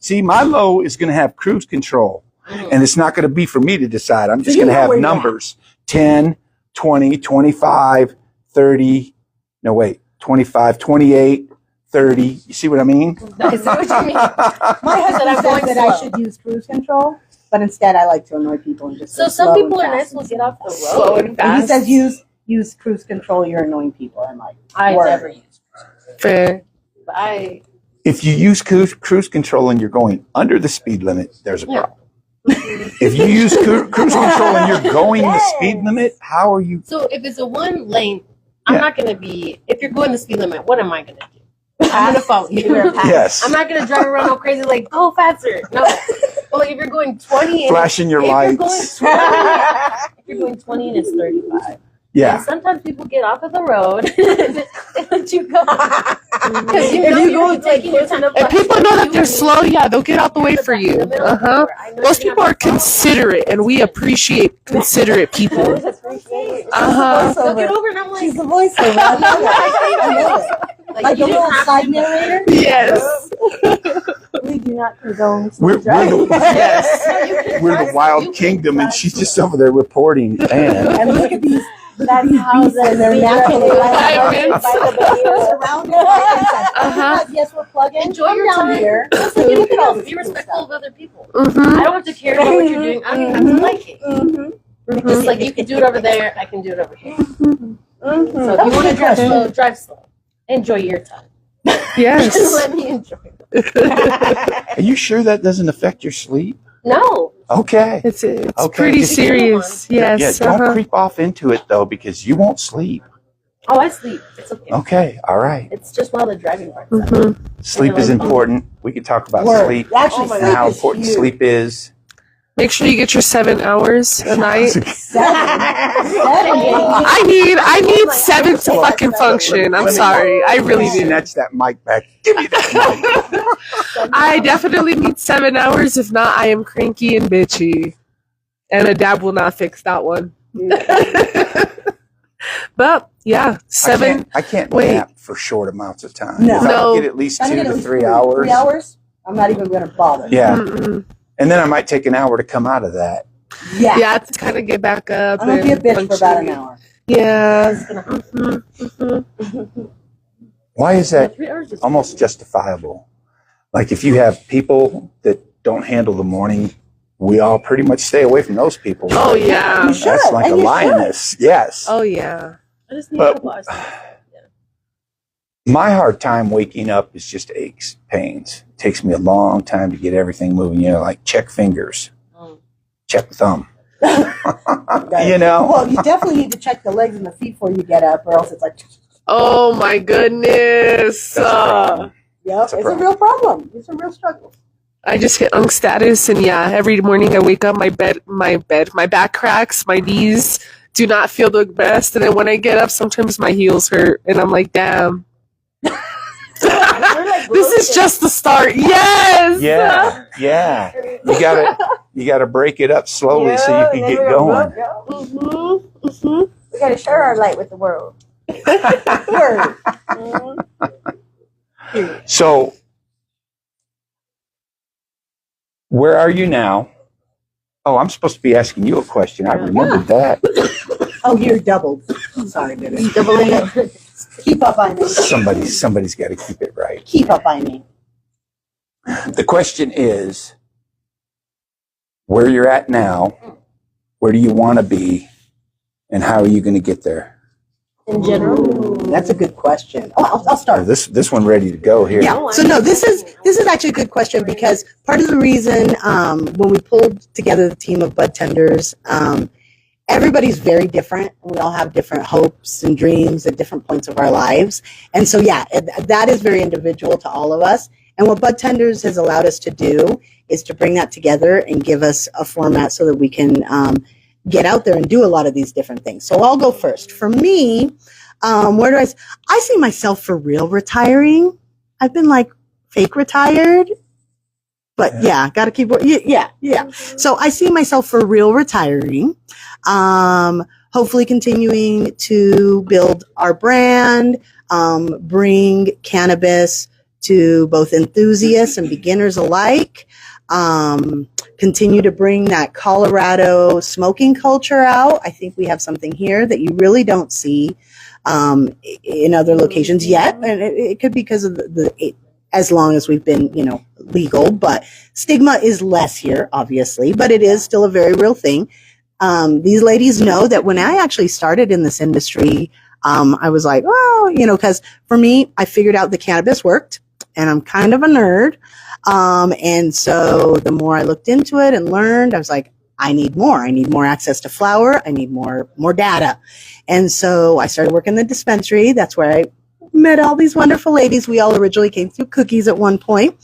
see, my low is going to have cruise control, and it's not going to be for me to decide. I'm just you going to know have where you're numbers 10, 20, 25, 30, no, wait, 25, 28, 30. You see what I mean? I see what you mean. My husband I'm says going that I slow. should use cruise control, but instead I like to annoy people and just So say some slow people and are nice fast. will get off the Slow road. and And he fast. says use cruise control, you're annoying people. I'm like, I word. never use. Fair. But I If you use cruise control and you're going under the speed limit, there's a Yeah. problem. If you use cruise control and you're going the speed limit, how are you? so if it's a 1 lane, I'm Yeah. not gonna be. If you're going the speed limit, what am I gonna do? I'm gonna follow you. Yes. I'm not gonna drive around all crazy like go faster. No. But like if you're going 20 and Flashing your if lights. if you're going 20 and it's 35. Yeah. And sometimes people get off of the road and let you go. Because you If know you you're go taking your time. If people know that they're slow, yeah, they'll get out the way for you. Uh-huh. Most people are considerate, and we appreciate considerate people. Uh-huh. They'll get over and I'm like, She's the voiceover. I love it. I love it. Like you the don't little have side to- narrator. Yes. We do not condone We're the, Yes. we're the wild kingdom, and she's just over there reporting. Man. And look at these. That's how beasts the and their speed natural limit light. is by the behavior. Surrounded by Uh-huh. Yes, we're plugging. enjoy your down time. here. Just like anything else, be respectful of other people. Mm-hmm. I don't have to care about what you're doing. I don't even have to like it. Just like you can do it over there, I can do it over here. So if you want to drive slow, drive slow. Enjoy your time. Just Yes. let me enjoy it. Are you sure that doesn't affect your sleep? No. Okay. It's Okay, pretty just- serious. Yes. Yeah, don't Uh-huh. creep off into it, though, because you won't sleep. Oh, I sleep. It's okay. Okay. All right. It's just while the driving part's Mhm. Sleep is important. We can talk about Word. sleep Actually, and how sleep is important huge. sleep is. Make sure you get your 7 hours a night. Seven. I need 7 to fucking function. I'm sorry. I really do. Snatch that mic back. Give me that mic. I definitely need 7 hours. If not, I am cranky and bitchy. And a dab will not fix that one. But yeah, 7. I can't Wait. nap for short amounts of time. No. If I No. don't get at least 2 to 3 hours. 3 hours? I'm not even going to bother. Yeah. Mm-mm. And then I might take an hour to come out of that. Yeah. Yeah, to kind of get back up. I'm going to be a and bitch for about an function. hour. Yeah. Why is that 3 hours is almost justifiable? Like if you have people that don't handle the morning we all pretty much stay away from those people. Oh yeah. You should. That's like and a you lioness. Yes. Oh yeah. I just need But- a couple hours. My hard time waking up is just aches, pains. It takes me a long time to get everything moving. Like check fingers, check thumb. You know? Well, you definitely need to check the legs and the feet before you get up, or else it's like, Oh my goodness. That's a problem. yep, It's a it's a problem. real problem. It's a real struggle. I just hit unk status, and yeah, every morning I wake up, my back cracks, my knees do not feel the best, and then when I get up, sometimes my heels hurt, and I'm like, damn. This is just the start. Yes. Yeah. You gotta break it up slowly so you can get going. We gotta share our light with the world. Word. So, where are you now? Oh, I'm supposed to be asking you a question. I remembered that. Oh, you're doubled. Sorry, baby. Doubling it. Keep up on me. Somebody's got to keep it right. Keep up on me. The question is, where you're at now, where do you want to be, and how are you going to get there? In general. That's a good question. Oh, I'll start. This one ready to go here. Yeah. So no, this is actually a good question because part of the reason when we pulled together the team of BudTndrz, everybody's very different. We all have different hopes and dreams at different points of our lives, and so yeah, that is very individual to all of us. And what BudTndrz has allowed us to do is to bring that together and give us a format so that we can get out there and do a lot of these different things. So I'll go first. For me, where do I see myself for real retiring. I've been like fake retired, but yeah, got to keep working. Yeah. So I see myself for real retiring. Hopefully continuing to build our brand, bring cannabis to both enthusiasts and beginners alike. Continue to bring that Colorado smoking culture out. I think we have something here that you really don't see in other locations yet, and it could be because of as long as we've been, legal. But stigma is less here, obviously, but it is still a very real thing. These ladies know that when I actually started in this industry, I was like, well, because for me, I figured out the cannabis worked, and I'm kind of a nerd. And so the more I looked into it and learned, I was like, I need more. I need more access to flower. I need more data. And so I started working in the dispensary. That's where I met all these wonderful ladies. We all originally came through cookies at one point.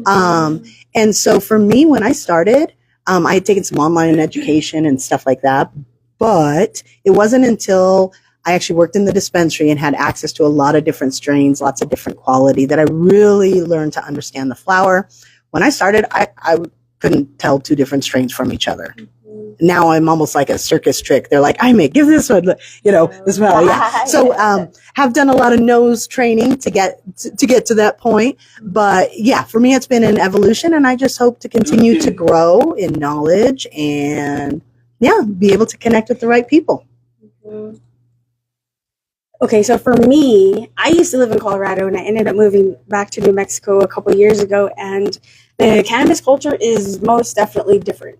And so for me, when I started, I had taken some online education and stuff like that, but it wasn't until I actually worked in the dispensary and had access to a lot of different strains, lots of different quality, that I really learned to understand the flower. When I started, I couldn't tell two different strains from each other. Now I'm almost like a circus trick. They're like, I may give this one, the smell. Yeah. So, have done a lot of nose training to get to that point. But yeah, for me, it's been an evolution, and I just hope to continue to grow in knowledge and be able to connect with the right people. Okay, so for me, I used to live in Colorado, and I ended up moving back to New Mexico a couple years ago, and the cannabis culture is most definitely different.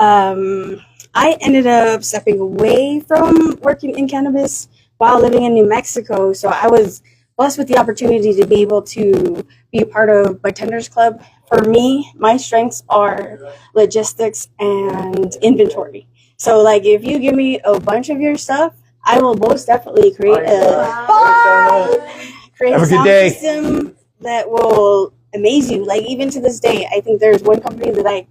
I ended up stepping away from working in cannabis while living in New Mexico, so I was blessed with the opportunity to be able to be a part of BudTndrz Club. For me, my strengths are logistics and inventory. So, like, if you give me a bunch of your stuff, I will most definitely create a sound system that will amaze you. Like, even to this day, I think there's one company that I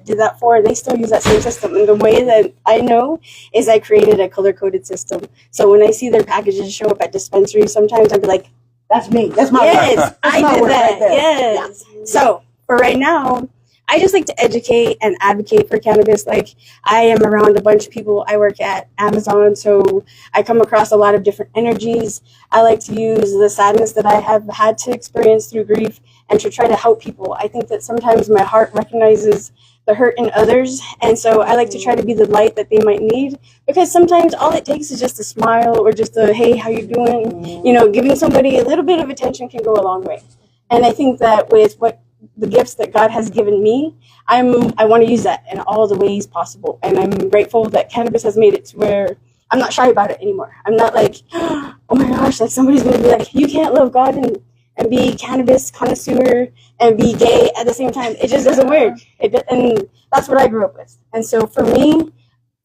did that for, and they still use that same system. And the way that I know is I created a color-coded system. So when I see their packages show up at dispensaries, sometimes I'd be like, that's me. That's my yes, work. I my did work that. right there. Yes. Yeah. So for right now, I just like to educate and advocate for cannabis. Like, I am around a bunch of people. I work at Amazon, so I come across a lot of different energies. I like to use the sadness that I have had to experience through grief and to try to help people. I think that sometimes my heart recognizes the hurt in others, and so I like to try to be the light that they might need, because sometimes all it takes is just a smile or just a, hey, how you doing? Giving somebody a little bit of attention can go a long way. And I think that with what the gifts that God has given me, I want to use that in all the ways possible. And I'm grateful that cannabis has made it to where I'm not shy about it anymore. I'm not like, oh my gosh, like somebody's going to be like, you can't love God and be cannabis connoisseur and be gay at the same time. It just doesn't work. And that's what I grew up with. And so for me,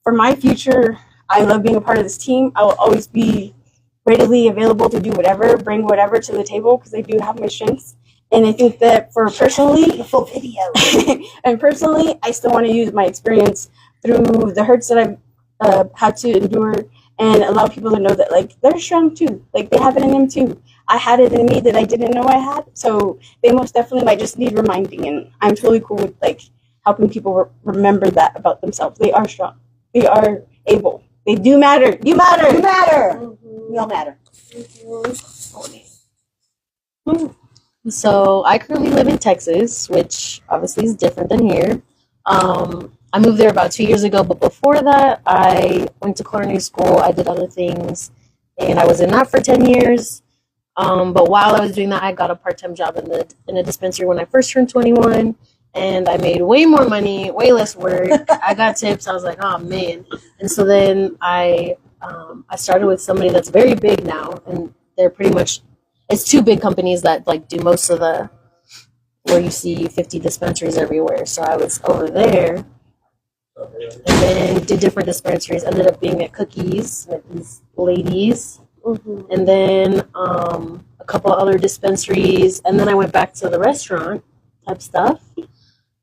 for my future, I love being a part of this team. I will always be readily available to do whatever, bring whatever to the table, because I do have my strengths. And I think that for personally, the full video, and personally, I still want to use my experience through the hurts that I've had to endure, and allow people to know that like they're strong too, like they have it in them too. I had it in me that I didn't know I had, so they most definitely might just need reminding. And I'm totally cool with like helping people remember that about themselves. They are strong. They are able. They do matter. You matter. You matter. Mm-hmm. We all matter. Mm-hmm. So I currently live in Texas, which obviously is different than here. I moved there about 2 years ago, but before that, I went to culinary school. I did other things, and I was in that for 10 years. But while I was doing that, I got a part-time job in a dispensary when I first turned 21, and I made way more money, way less work. I got tips. I was like, oh man. And so then I started with somebody that's very big now, and they're pretty much, it's two big companies that like do most of the, where you see 50 dispensaries everywhere. So I was over there, and then did different dispensaries. Ended up being at Cookies with these ladies, and then a couple other dispensaries, and then I went back to the restaurant type stuff.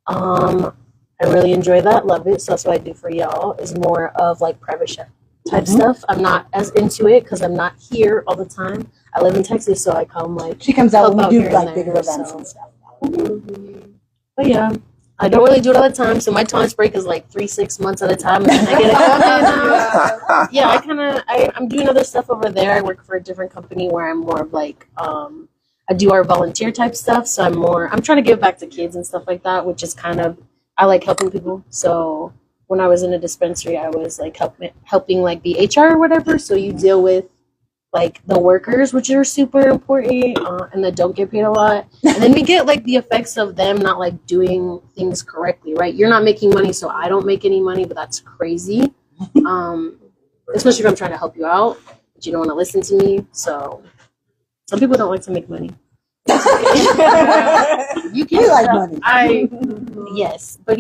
I really enjoy that, love it. So that's what I do for y'all, is more of like private chef type stuff. I'm not as into it because I'm not here all the time. I live in Texas, so I come like, She comes out when we do like there, bigger events so. and stuff. But yeah, I don't really do it all the time. So my tolerance break is like 3-6 months at a time, and then I get it. Yeah, I'm doing other stuff over there. I work for a different company where I'm more of like, I do our volunteer type stuff. So I'm trying to give back to kids and stuff like that, which is kind of, I like helping people. So when I was in a dispensary, I was like helping like the HR or whatever. So you deal with like the workers, which are super important, and that don't get paid a lot. And then we get like the effects of them not like doing things correctly, right? You're not making money, so I don't make any money, but that's crazy. Especially if I'm trying to help you out, but you don't want to listen to me. So some people don't like to make money. You can like money. Yes, but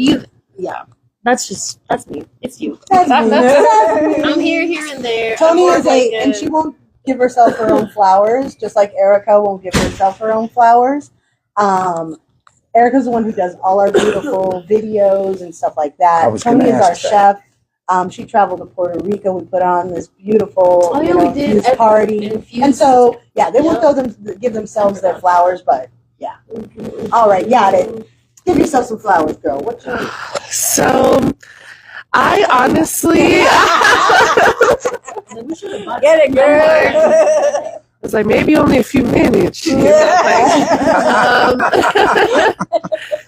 that's me. It's you. That's me. I'm here and there. Tony is and she won't give herself her own flowers, just like Erica won't give herself her own flowers. Erica's the one who does all our beautiful videos and stuff like that. Tony is our chef. She traveled to Puerto Rico. We put on this beautiful party. And so, yeah, they won't give themselves their flowers, but yeah. All right, got it. Give yourself some flowers, girl. What's your... So, I honestly... Get it, girl. I was like, maybe only a few minutes.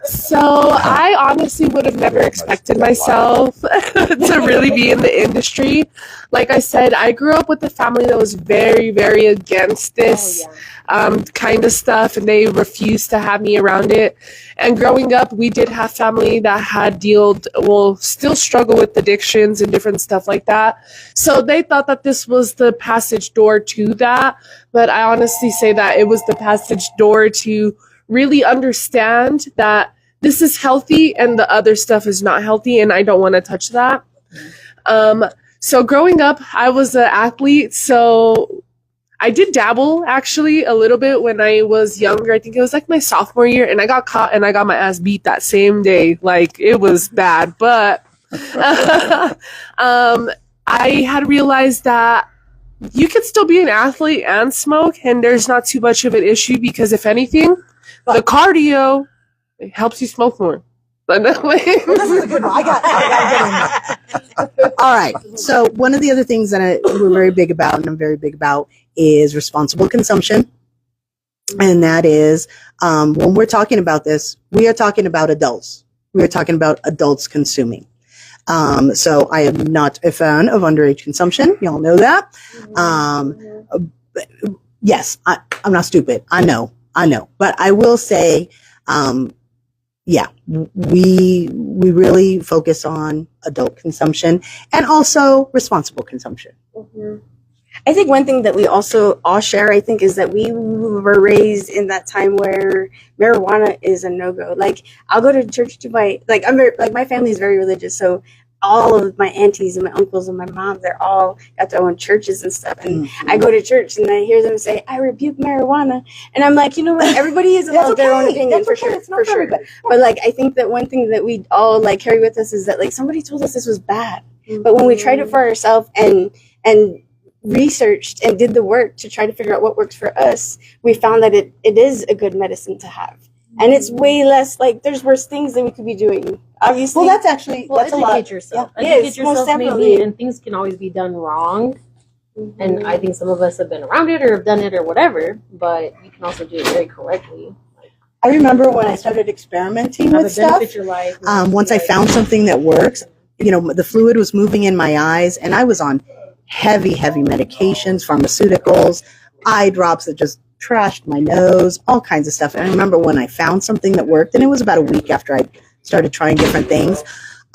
So I honestly would have never expected myself to really be in the industry. Like I said, I grew up with a family that was very, very against this kind of stuff, and they refused to have me around it. And growing up, we did have family that had still struggle with addictions and different stuff like that. So they thought that this was the passage door to that. But I honestly say that it was the passage door to really understand that this is healthy and the other stuff is not healthy, and I don't want to touch that. So growing up, I was an athlete, so I did dabble actually a little bit when I was younger. I think it was like my sophomore year, and I got caught and I got my ass beat that same day. Like, it was bad, but I had realized that you could still be an athlete and smoke, and there's not too much of an issue, because if anything, the cardio, it helps you smoke more. This is a good one. I got it. All right. So one of the other things that we're very big about, and I'm very big about, is responsible consumption. And that is, when we're talking about this, we are talking about adults. We are talking about adults consuming. So I am not a fan of underage consumption. Y'all know that. Yes, I'm not stupid. I know. But I will say, yeah, we really focus on adult consumption and also responsible consumption. I think one thing that we also all share, I think, is that we were raised in that time where marijuana is a no-go. Like, I'll go to church to my family is very religious, so all of my aunties and my uncles and my mom, they're all got their own churches and stuff. And I go to church and I hear them say, "I rebuke marijuana," and I'm like, you know what? Everybody is allowed their own opinion for sure, for sure. But like, I think that one thing that we all like carry with us is that like somebody told us this was bad, but when we tried it for ourselves and researched and did the work to try to figure out what works for us, we found that it is a good medicine to have. And it's way less, like, there's worse things that we could be doing. Obviously. Well, that's actually, that's a lot. Educate yourself. Yeah. Educate Yes, yourself, most maybe, definitely. and things can always be done wrong. And I think some of us have been around it or have done it or whatever, but you can also do it very correctly. I remember when I started experimenting Have with it stuff, benefit your life. once I found something that works, you know, the fluid was moving in my eyes and I was on heavy medications, pharmaceuticals, eye drops that just trashed my nose, all kinds of stuff. And I remember when I found something that worked, and it was about a week after I started trying different things,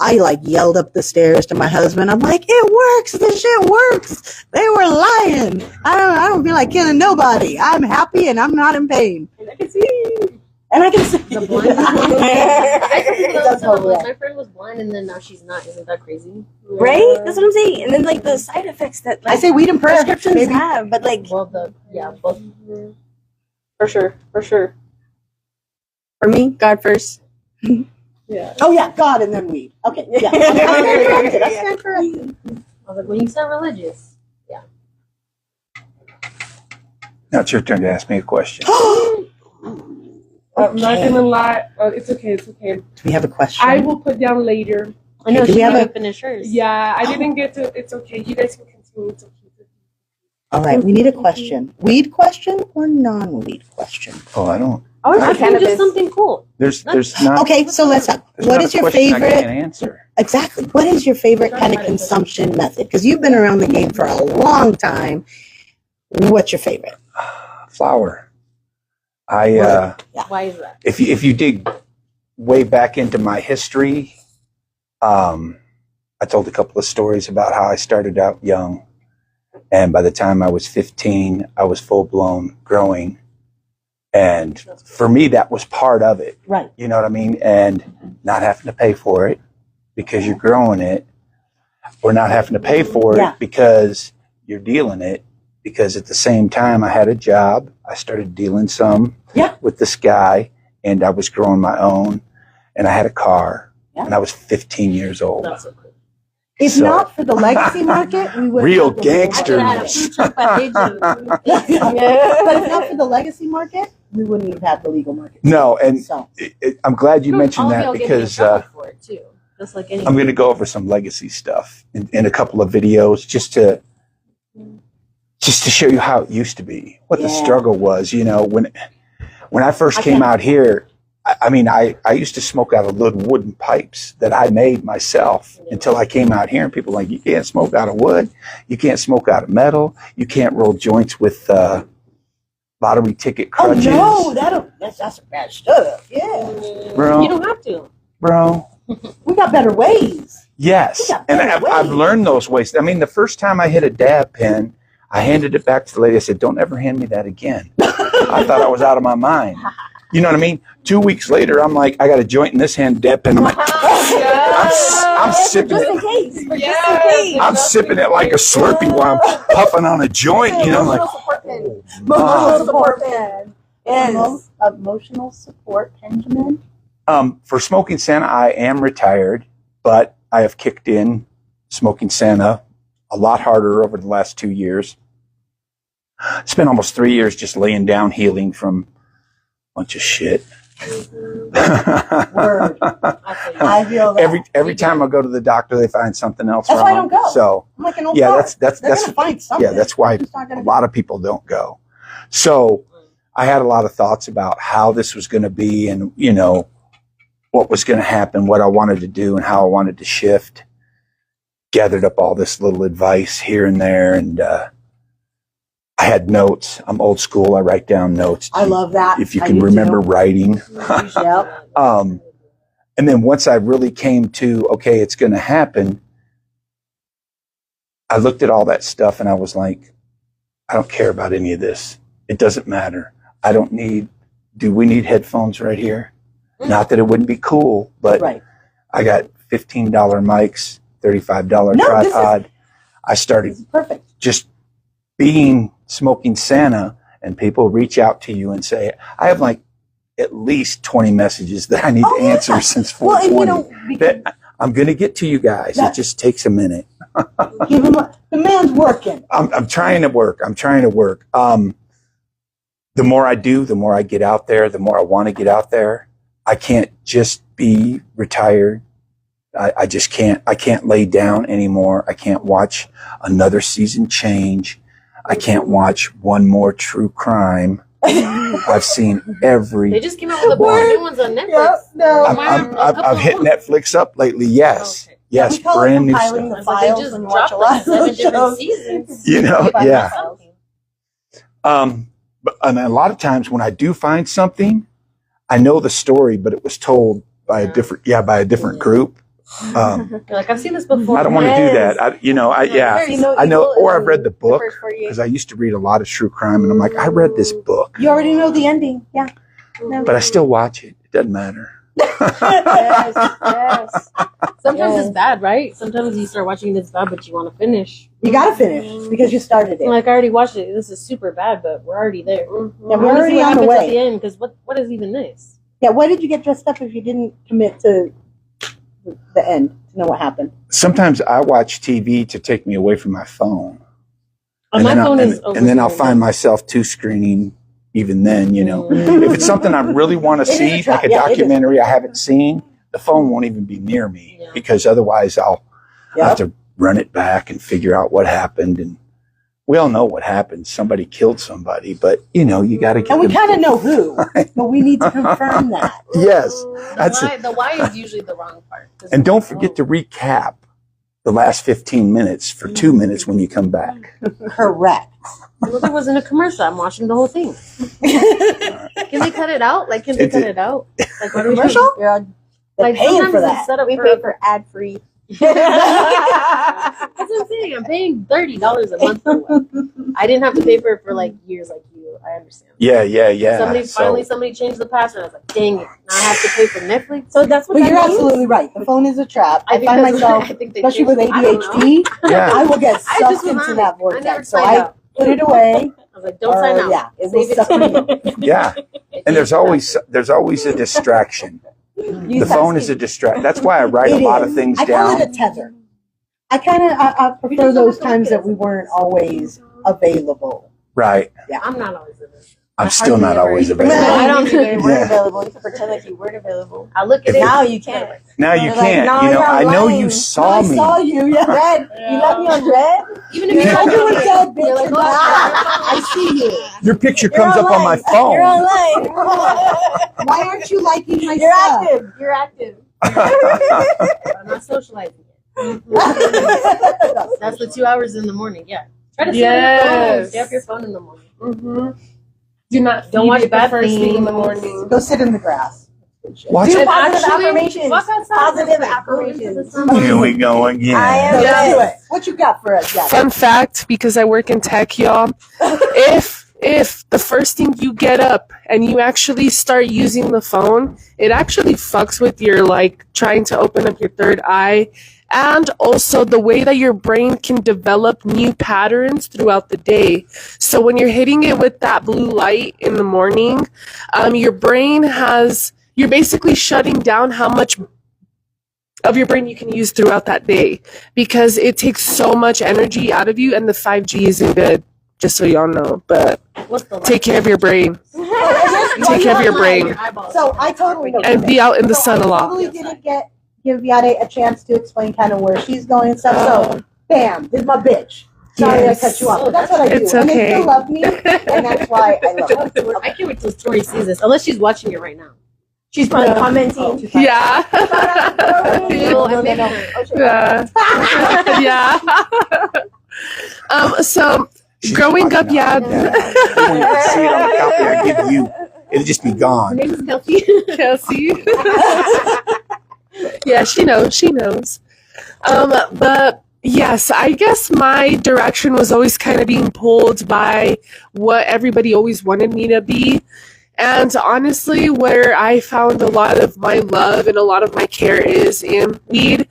I like yelled up the stairs to my husband. I'm like, "It works. This shit works. They were lying. I don't feel like killing nobody. I'm happy and I'm not in pain." And I can see. And I can see The blind. My friend was blind and then now she's not. Isn't that crazy? Right? That's what I'm saying. And then like the side effects that like, I say weed and prayer. prescriptions Maybe. have, but like Well, both. for sure. For me, God first. Oh yeah, God and then weed. Okay, yeah. I stand corrected. I was like, when you sound religious. Now it's your turn to ask me a question. I'm not gonna lie. It's okay. Do we have a question? I will put down later. I know Do she we have didn't a- finish hers. Yeah, I didn't get to. It's okay. You guys can continue. It's okay. All right, we need a question. Weed question or non-weed question? Oh, I don't. I was I for think just cannabis. something cool. There's not. Okay, so let's talk. There's What not is a your question I can't favorite? answer. Exactly. What is your favorite kind of consumption method? Because you've been around the game for a long time. What's your favorite? Flour. Why is that? If you dig way back into my history, I told a couple of stories about how I started out young, and by the time I was 15, I was full blown growing, and for me that was part of it. Right. You know what I mean? And not having to pay for it because you're growing it, or not having to pay for it Yeah. because you're dealing it. Because at the same time, I had a job. I started dealing some with this guy, and I was growing my own, and I had a car, and I was 15 years old. That's so cool. If So- not for the legacy market, we would Real have the legal gangster. I market. should have had a food truck by age of- But if not for the legacy market, we wouldn't have had the legal market. No, and So I'm glad you mentioned All of that y'all get me in because trouble for it too. Just like any. I'm going to go over some legacy stuff in a couple of videos just to show you how it used to be, what the struggle was. You know, when I first came out here, I used to smoke out of little wooden pipes that I made myself until I came out here, and people were like, you can't smoke out of wood, you can't smoke out of metal, you can't roll joints with lottery ticket crutches. oh no, that's bad stuff. Yeah, bro, You don't have to. bro. we got better ways. Yes, Yeah, and better I've ways. learned those ways. I mean, the first time I hit a dab pen, I handed it back to the lady. I said, "Don't ever hand me that again." I thought I was out of my mind. You know what I mean? 2 weeks later, I'm like, I got a joint in this hand, dab pen. I'm like, I'm sipping Just in it. case. Just in Yes. case. I'm sipping it like a Slurpee while I'm puffing on a joint. You know, like, Emotional support pen. Yes. Emotional support, Benjamin. for Smoking Santa, I am retired, but I have kicked in Smoking Santa a lot harder over the last 2 years. Spent almost 3 years just laying down, healing from a bunch of shit. Word. I feel that. Every time I go to the doctor, they find something else That's wrong. why I don't go. So I'm like an old yeah, car. that's They're gonna find something. yeah, that's why It's not a gonna lot of people don't go. So I had a lot of thoughts about how this was going to be, and you know what was going to happen, what I wanted to do, and how I wanted to shift. Gathered up all this little advice here and there, and I had notes. I'm old school. I write down notes. I love that. If you I can do remember too. writing. Yep. And then once I really came to, okay, it's going to happen, I looked at all that stuff and I was like, I don't care about any of this. It doesn't matter. Do we need headphones right here? Not that it wouldn't be cool, but Right. I got $15 mics, $35 No, this is- tripod. I started Perfect. just being Smoking Santa, and people reach out to you and say, I have like at least 20 messages that I need to answer since Well, and 420. That I'm going to get to you guys. It just takes a minute. give him the man's working. I'm trying to work. The more I do, the more I get out there, the more I want to get out there. I can't just be retired. I just can't. I can't lay down anymore. I can't watch another season change. I can't watch one more true crime. I've seen every. They just came out with a bunch of new ones on Netflix. Yep, no. I've hit Netflix up lately. Yes, Okay. yes, we call it brand new compiling stuff. the files They just when you watch dropped a lot like of 7 those different shows. seasons. You know, By yeah. myself. But and a lot of times when I do find something, I know the story, but it was told by a different group. You're like, I've seen this before. I don't want to do that. I know, or I've read the book because I used to read a lot of true crime, and I'm like, I read this book, You already know the ending. Yeah. No. but I still watch it. It doesn't matter. Yes. Sometimes Yes. it's bad, right? Sometimes you start watching it's bad, but you want to finish. You got to finish because you started it. Like, I already watched it. This is super bad, but we're already there. Yeah, I we're want to already see what on the happens at way. the end, because what is even this? Yeah, why did you get dressed up if you didn't commit to the end to know what happened? Sometimes I watch TV to take me away from my phone, On my phone is and then I'll find myself two screening. Even then, if it's something I really want to It is see, a trap. like a Yeah, it is. documentary I haven't seen, the phone won't even be near me Yeah. because otherwise I'll Yep. have to run it back and figure out what happened. And we all know what happened. Somebody killed somebody, but you got to get And we them- kind of know who, but we need to confirm that. Yes. That's the why is usually the wrong part. 'Cause And don't forget to recap the last 15 minutes for 2 minutes when you come back. Correct. Well, there wasn't a commercial. I'm watching the whole thing. Can they cut it out? Like, can they cut it out? Like, what Commercial? They're Like, paying sometimes for it's that. set up We for pay for ad free. That's what I'm saying. I'm paying $30 a month for one. I didn't have to pay for it for like years, like you. I understand. Yeah. Somebody changed the password. I was like, dang it! Now I have to pay for Netflix. So that's what But that you're means? absolutely right. The phone is a trap. I think find that's- myself, I think they especially with changed it. I don't know. ADHD, Yeah. I will get I just sucked into was on that it. I never vortex. So signed I out. put it away. I was like, don't sign out. Yeah, it will Save suck me in. Yeah. And there's always a distraction. The phone is a distraction. That's why I write a It lot is. of things I call down. it a tether. I prefer those times that we weren't always available. Right. I'm not always in it. I'm still not always No, available. I don't do it. We're Yeah. available. You can pretend like you weren't available. I look at If it. Now you can't. Now you You're like, can't. no, you're I know lying. you saw I me. saw you. Yeah. Red. You left me on red? Even if You you're told me not we're dead, bitch. You're like, You're oh, not. I see you. Your picture You're comes up on my online. You're phone. online. Why aren't you liking my You're stuff? active. You're active. I'm not socializing yet. That's the 2 hours in the morning. Yeah. Try to stay on your phone. Yes. Stay off your phone in the morning. Mm-hmm. Do not Don't feed watch it the bad first thing in the things. morning. Go sit in the grass. Watch Do it. positive Actually, affirmations. walk outside Positive real quick. Go into the affirmations. sunlight. Here we go again. I am Let's do red. it. What you got for us, Jack? Fun fact, because I work in tech, y'all. If the first thing you get up and you actually start using the phone, it actually fucks with your trying to open up your third eye, and also the way that your brain can develop new patterns throughout the day. So when you're hitting it with that blue light in the morning, you're basically shutting down how much of your brain you can use throughout that day, because it takes so much energy out of you, and the 5G isn't good, just so y'all know. But What's the take care of your brain. Take care of your brain. So I totally know. And be out in the So sun a I lot. totally didn't give Yade a chance to explain kind of where she's going and stuff. So, bam, this is my bitch. Sorry Yes. I cut you off, but that's what I do. It's And they okay. still love me, and that's why I love them. I can't wait till Tori sees this, unless she's watching it right now. She's probably commenting. Yeah. Well, and maybe not. Yeah. Yeah. So She's growing up, watching yeah. out. You won't even see it on the copy I give you. It'll just be Her gone. name is Kelsey. Kelsey. Yeah, she knows. She knows. But yes, I guess my direction was always kind of being pulled by what everybody always wanted me to be. And honestly, where I found a lot of my love and a lot of my care is in weed.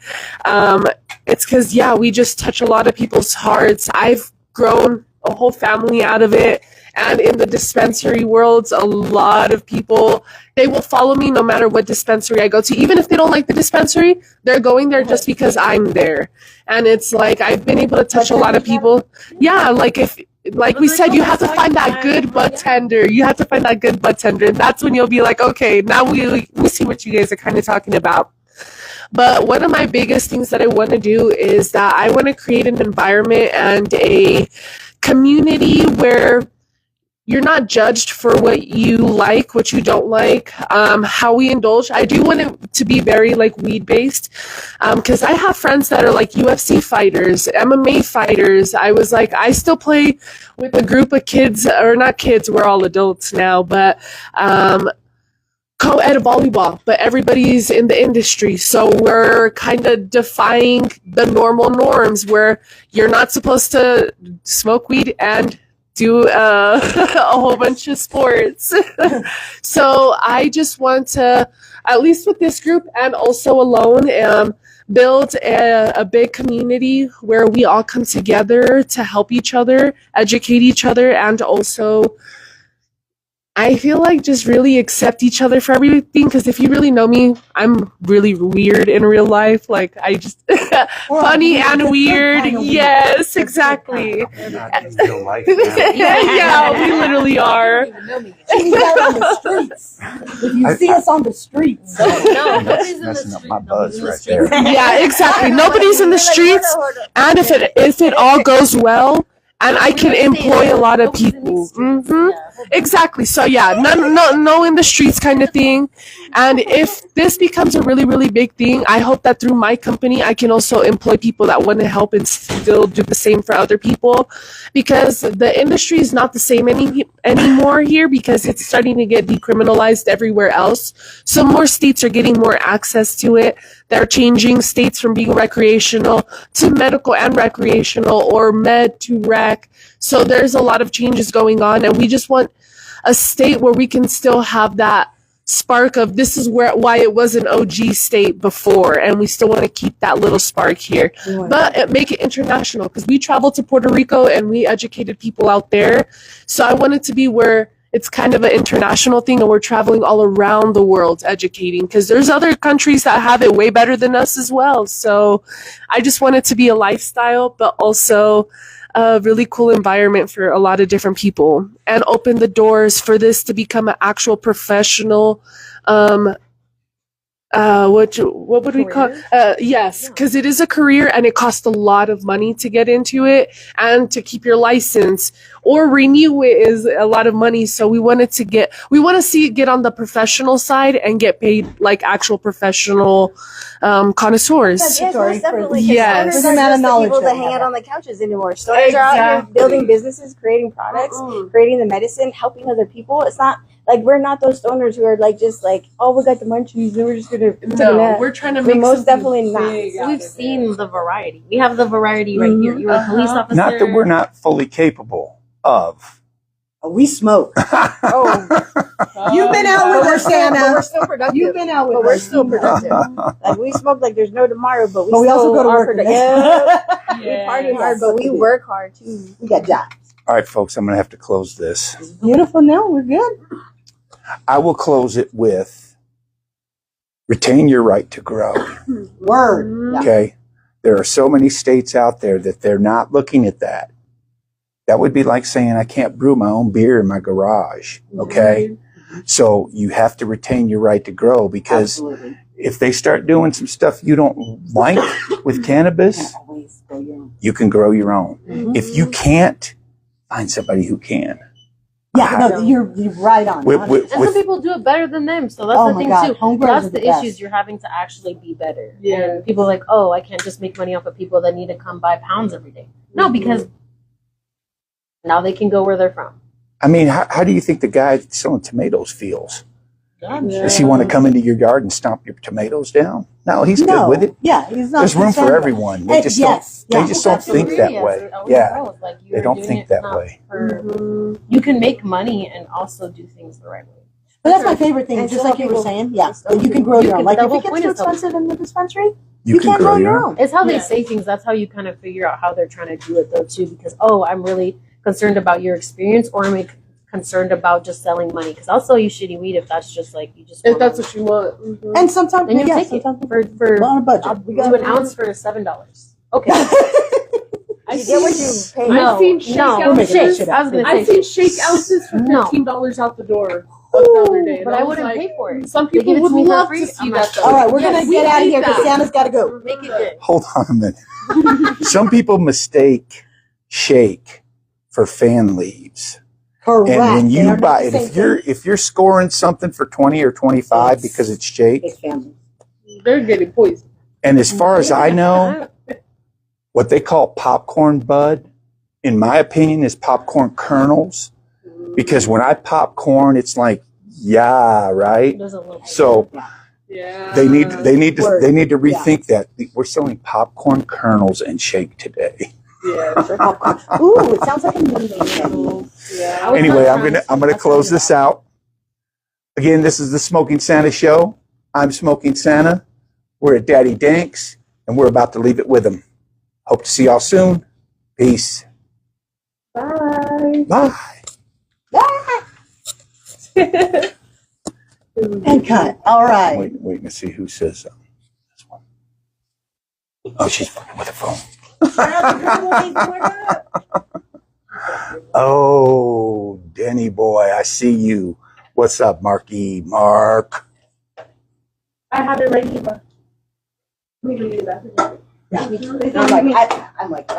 It's because, yeah, we just touch a lot of people's hearts. I've grown a whole family out of it. And in the dispensary world, a lot of people, they will follow me no matter what dispensary I go to. Even if they don't like the dispensary, they're going there just because I'm there. And it's like, I've been able to touch a lot of people. Yeah, like we said, you have to find that good bud tender. You have to find that good bud tender. And that's when you'll be like, okay, now we see what you guys are kind of talking about. But one of my biggest things that I want to do is that I want to create an environment and a community where you're not judged for what you like, what you don't like, how we indulge. I do want it to be very like weed based, because I have friends that are like UFC fighters, MMA fighters. I was like, I still play with a group of kids, or not kids, we're all adults now, but co-ed volleyball, but everybody's in the industry. So we're kind of defying the normal norms where you're not supposed to smoke weed and do a whole bunch of sports. So I just want to, at least with this group and also alone, build a big community where we all come together to help each other, educate each other, and also I feel like just really accept each other for everything, because if you really know me, I'm really weird in real life. Like, I just funny and weird. Yes, exactly. Not in real life. Yeah, we literally are. She's out on the streets. If you see us on the streets. No, nobody's in the Messing up street. my buzz Nobody's right in the there. street. Yeah, exactly. Nobody's in the streets, and if it all goes well, and I can employ a lot of people. Exactly. So yeah, no in the streets kind of thing. And if this becomes a really, really big thing, I hope that through my company, I can also employ people that want to help and still do the same for other people, because the industry is not the same anymore here, because it's starting to get decriminalized everywhere else. So more states are getting more access to it. They're changing states from being recreational to medical and recreational, or med to rec. So there's a lot of changes going on, and we just want a state where we can still have that spark of this is why it was an OG state before, and we still want to keep that little spark here, but make it international, because we traveled to Puerto Rico and we educated people out there. So I want it to be where it's kind of an international thing, and we're traveling all around the world educating, because there's other countries that have it way better than us as well. So I just want it to be a lifestyle, but also a really cool environment for a lot of different people, and open the doors for this to become an actual professional what would we call yes, because it is a career, and it costs a lot of money to get into it, and to keep your license or renew it is a lot of money. So we want to see it get on the professional side and get paid like actual professional connoisseurs. Yes, most definitely. Yes. Stoners aren't just the people that hang out on the couches anymore. Stoners are out here building businesses, creating products, creating the medicine, helping other people. It's not like we're not those stoners who are like just like, oh, we got the munchies and we're just gonna No, we're trying to make most definitely not. We've seen the variety. We have the variety right here. You're a police officer. Not that we're not fully capable of. We smoke. You've been out with us, Santa. But we're still productive. You've been out with But we're us. still productive. Like we smoke like there's no tomorrow, but we But we still also go to are work. productive. We party hard, but we work hard too. We got jobs. All right, folks, I'm going to have to close this. Beautiful. No, we're good. I will close it with retain your right to grow. Word. Okay? There are so many states out there that they're not looking at that. That would be like saying I can't brew my own beer in my garage. Okay? So you have to retain your right to grow, because Absolutely. if they start doing some stuff you don't like with cannabis, you can grow your own. If you can't, find somebody who can. Yeah, no, you're right on. And some people do it better than them, so that's Oh the my thing God, too. homegrowns That's are the the best. issues. You're having to actually be better. Yeah. And people are like, oh, I can't just make money off of people that need to come buy pounds every day. No, because now they can go where they're from. I mean, how do you think the guy selling tomatoes feels? Yeah. Does he want to come into your yard and stomp your tomatoes down? No, he's good with it. Yeah, he's not. There's room for concerned. everyone. They just Yes, don't. yeah. They just don't think that way. Yeah, Like they don't think that way. You can make money and also do things the right way. But that's my favorite thing, And just still like you were people- saying. Yeah, that you can grow You your own. can- Like the if whole it gets point too is double. expensive in the dispensary, You can can't grow your own. It's how they Yeah. say things. That's how you kind of figure out how they're trying to do it, though, too. Because I'm really concerned about your experience, or am I concerned about just selling money? Because I'll sell you shitty weed if that's just like you just. If want that's money. what you want. Mhm. And sometimes, Then you yeah, take it sometimes for we're on a budget. I'll We do got an ounce for $7. Okay. You get what you pay. No, I've seen shake no, We're making that ounces. shit I was gonna I've say, seen shake ounces for No. $15 out the door the other day. but And I was wouldn't like, pay for it. Some They people give it would to me for love free, to see I'm that. not though. sure. All right, we're Yes, gonna we get out of need here because that. Santa's got to go. Make it good. Hold on a minute. Some people mistake shake for fan leaves. Correct. And when They you are not buy the it, same if you're scoring something for 20 or 25 because it's thing. shake, It's family. They're getting poisoned. and as far as I know, what they call popcorn bud, in my opinion, is popcorn kernels. Because when I pop corn, it's like, yeah, right. There's a little bit. So Yeah. they need to Word. rethink that. We're selling popcorn kernels and shake today. Yeah. Popcorn. Ooh, it sounds like a movie. Yeah. Anyway, I'm gonna close this out. Again, this is the Smoking Santa Show. I'm Smoking Santa. We're at Daddy Danks, and we're about to leave it with him. Hope to see y'all soon. Peace. Bye. Bye. And cut. All right. Waiting to see who says this one. Oh, she's fucking with the phone. Oh, Denny boy, I see you. What's up, Marky Mark? I have it ready, but we can do that. Yeah. I'm like,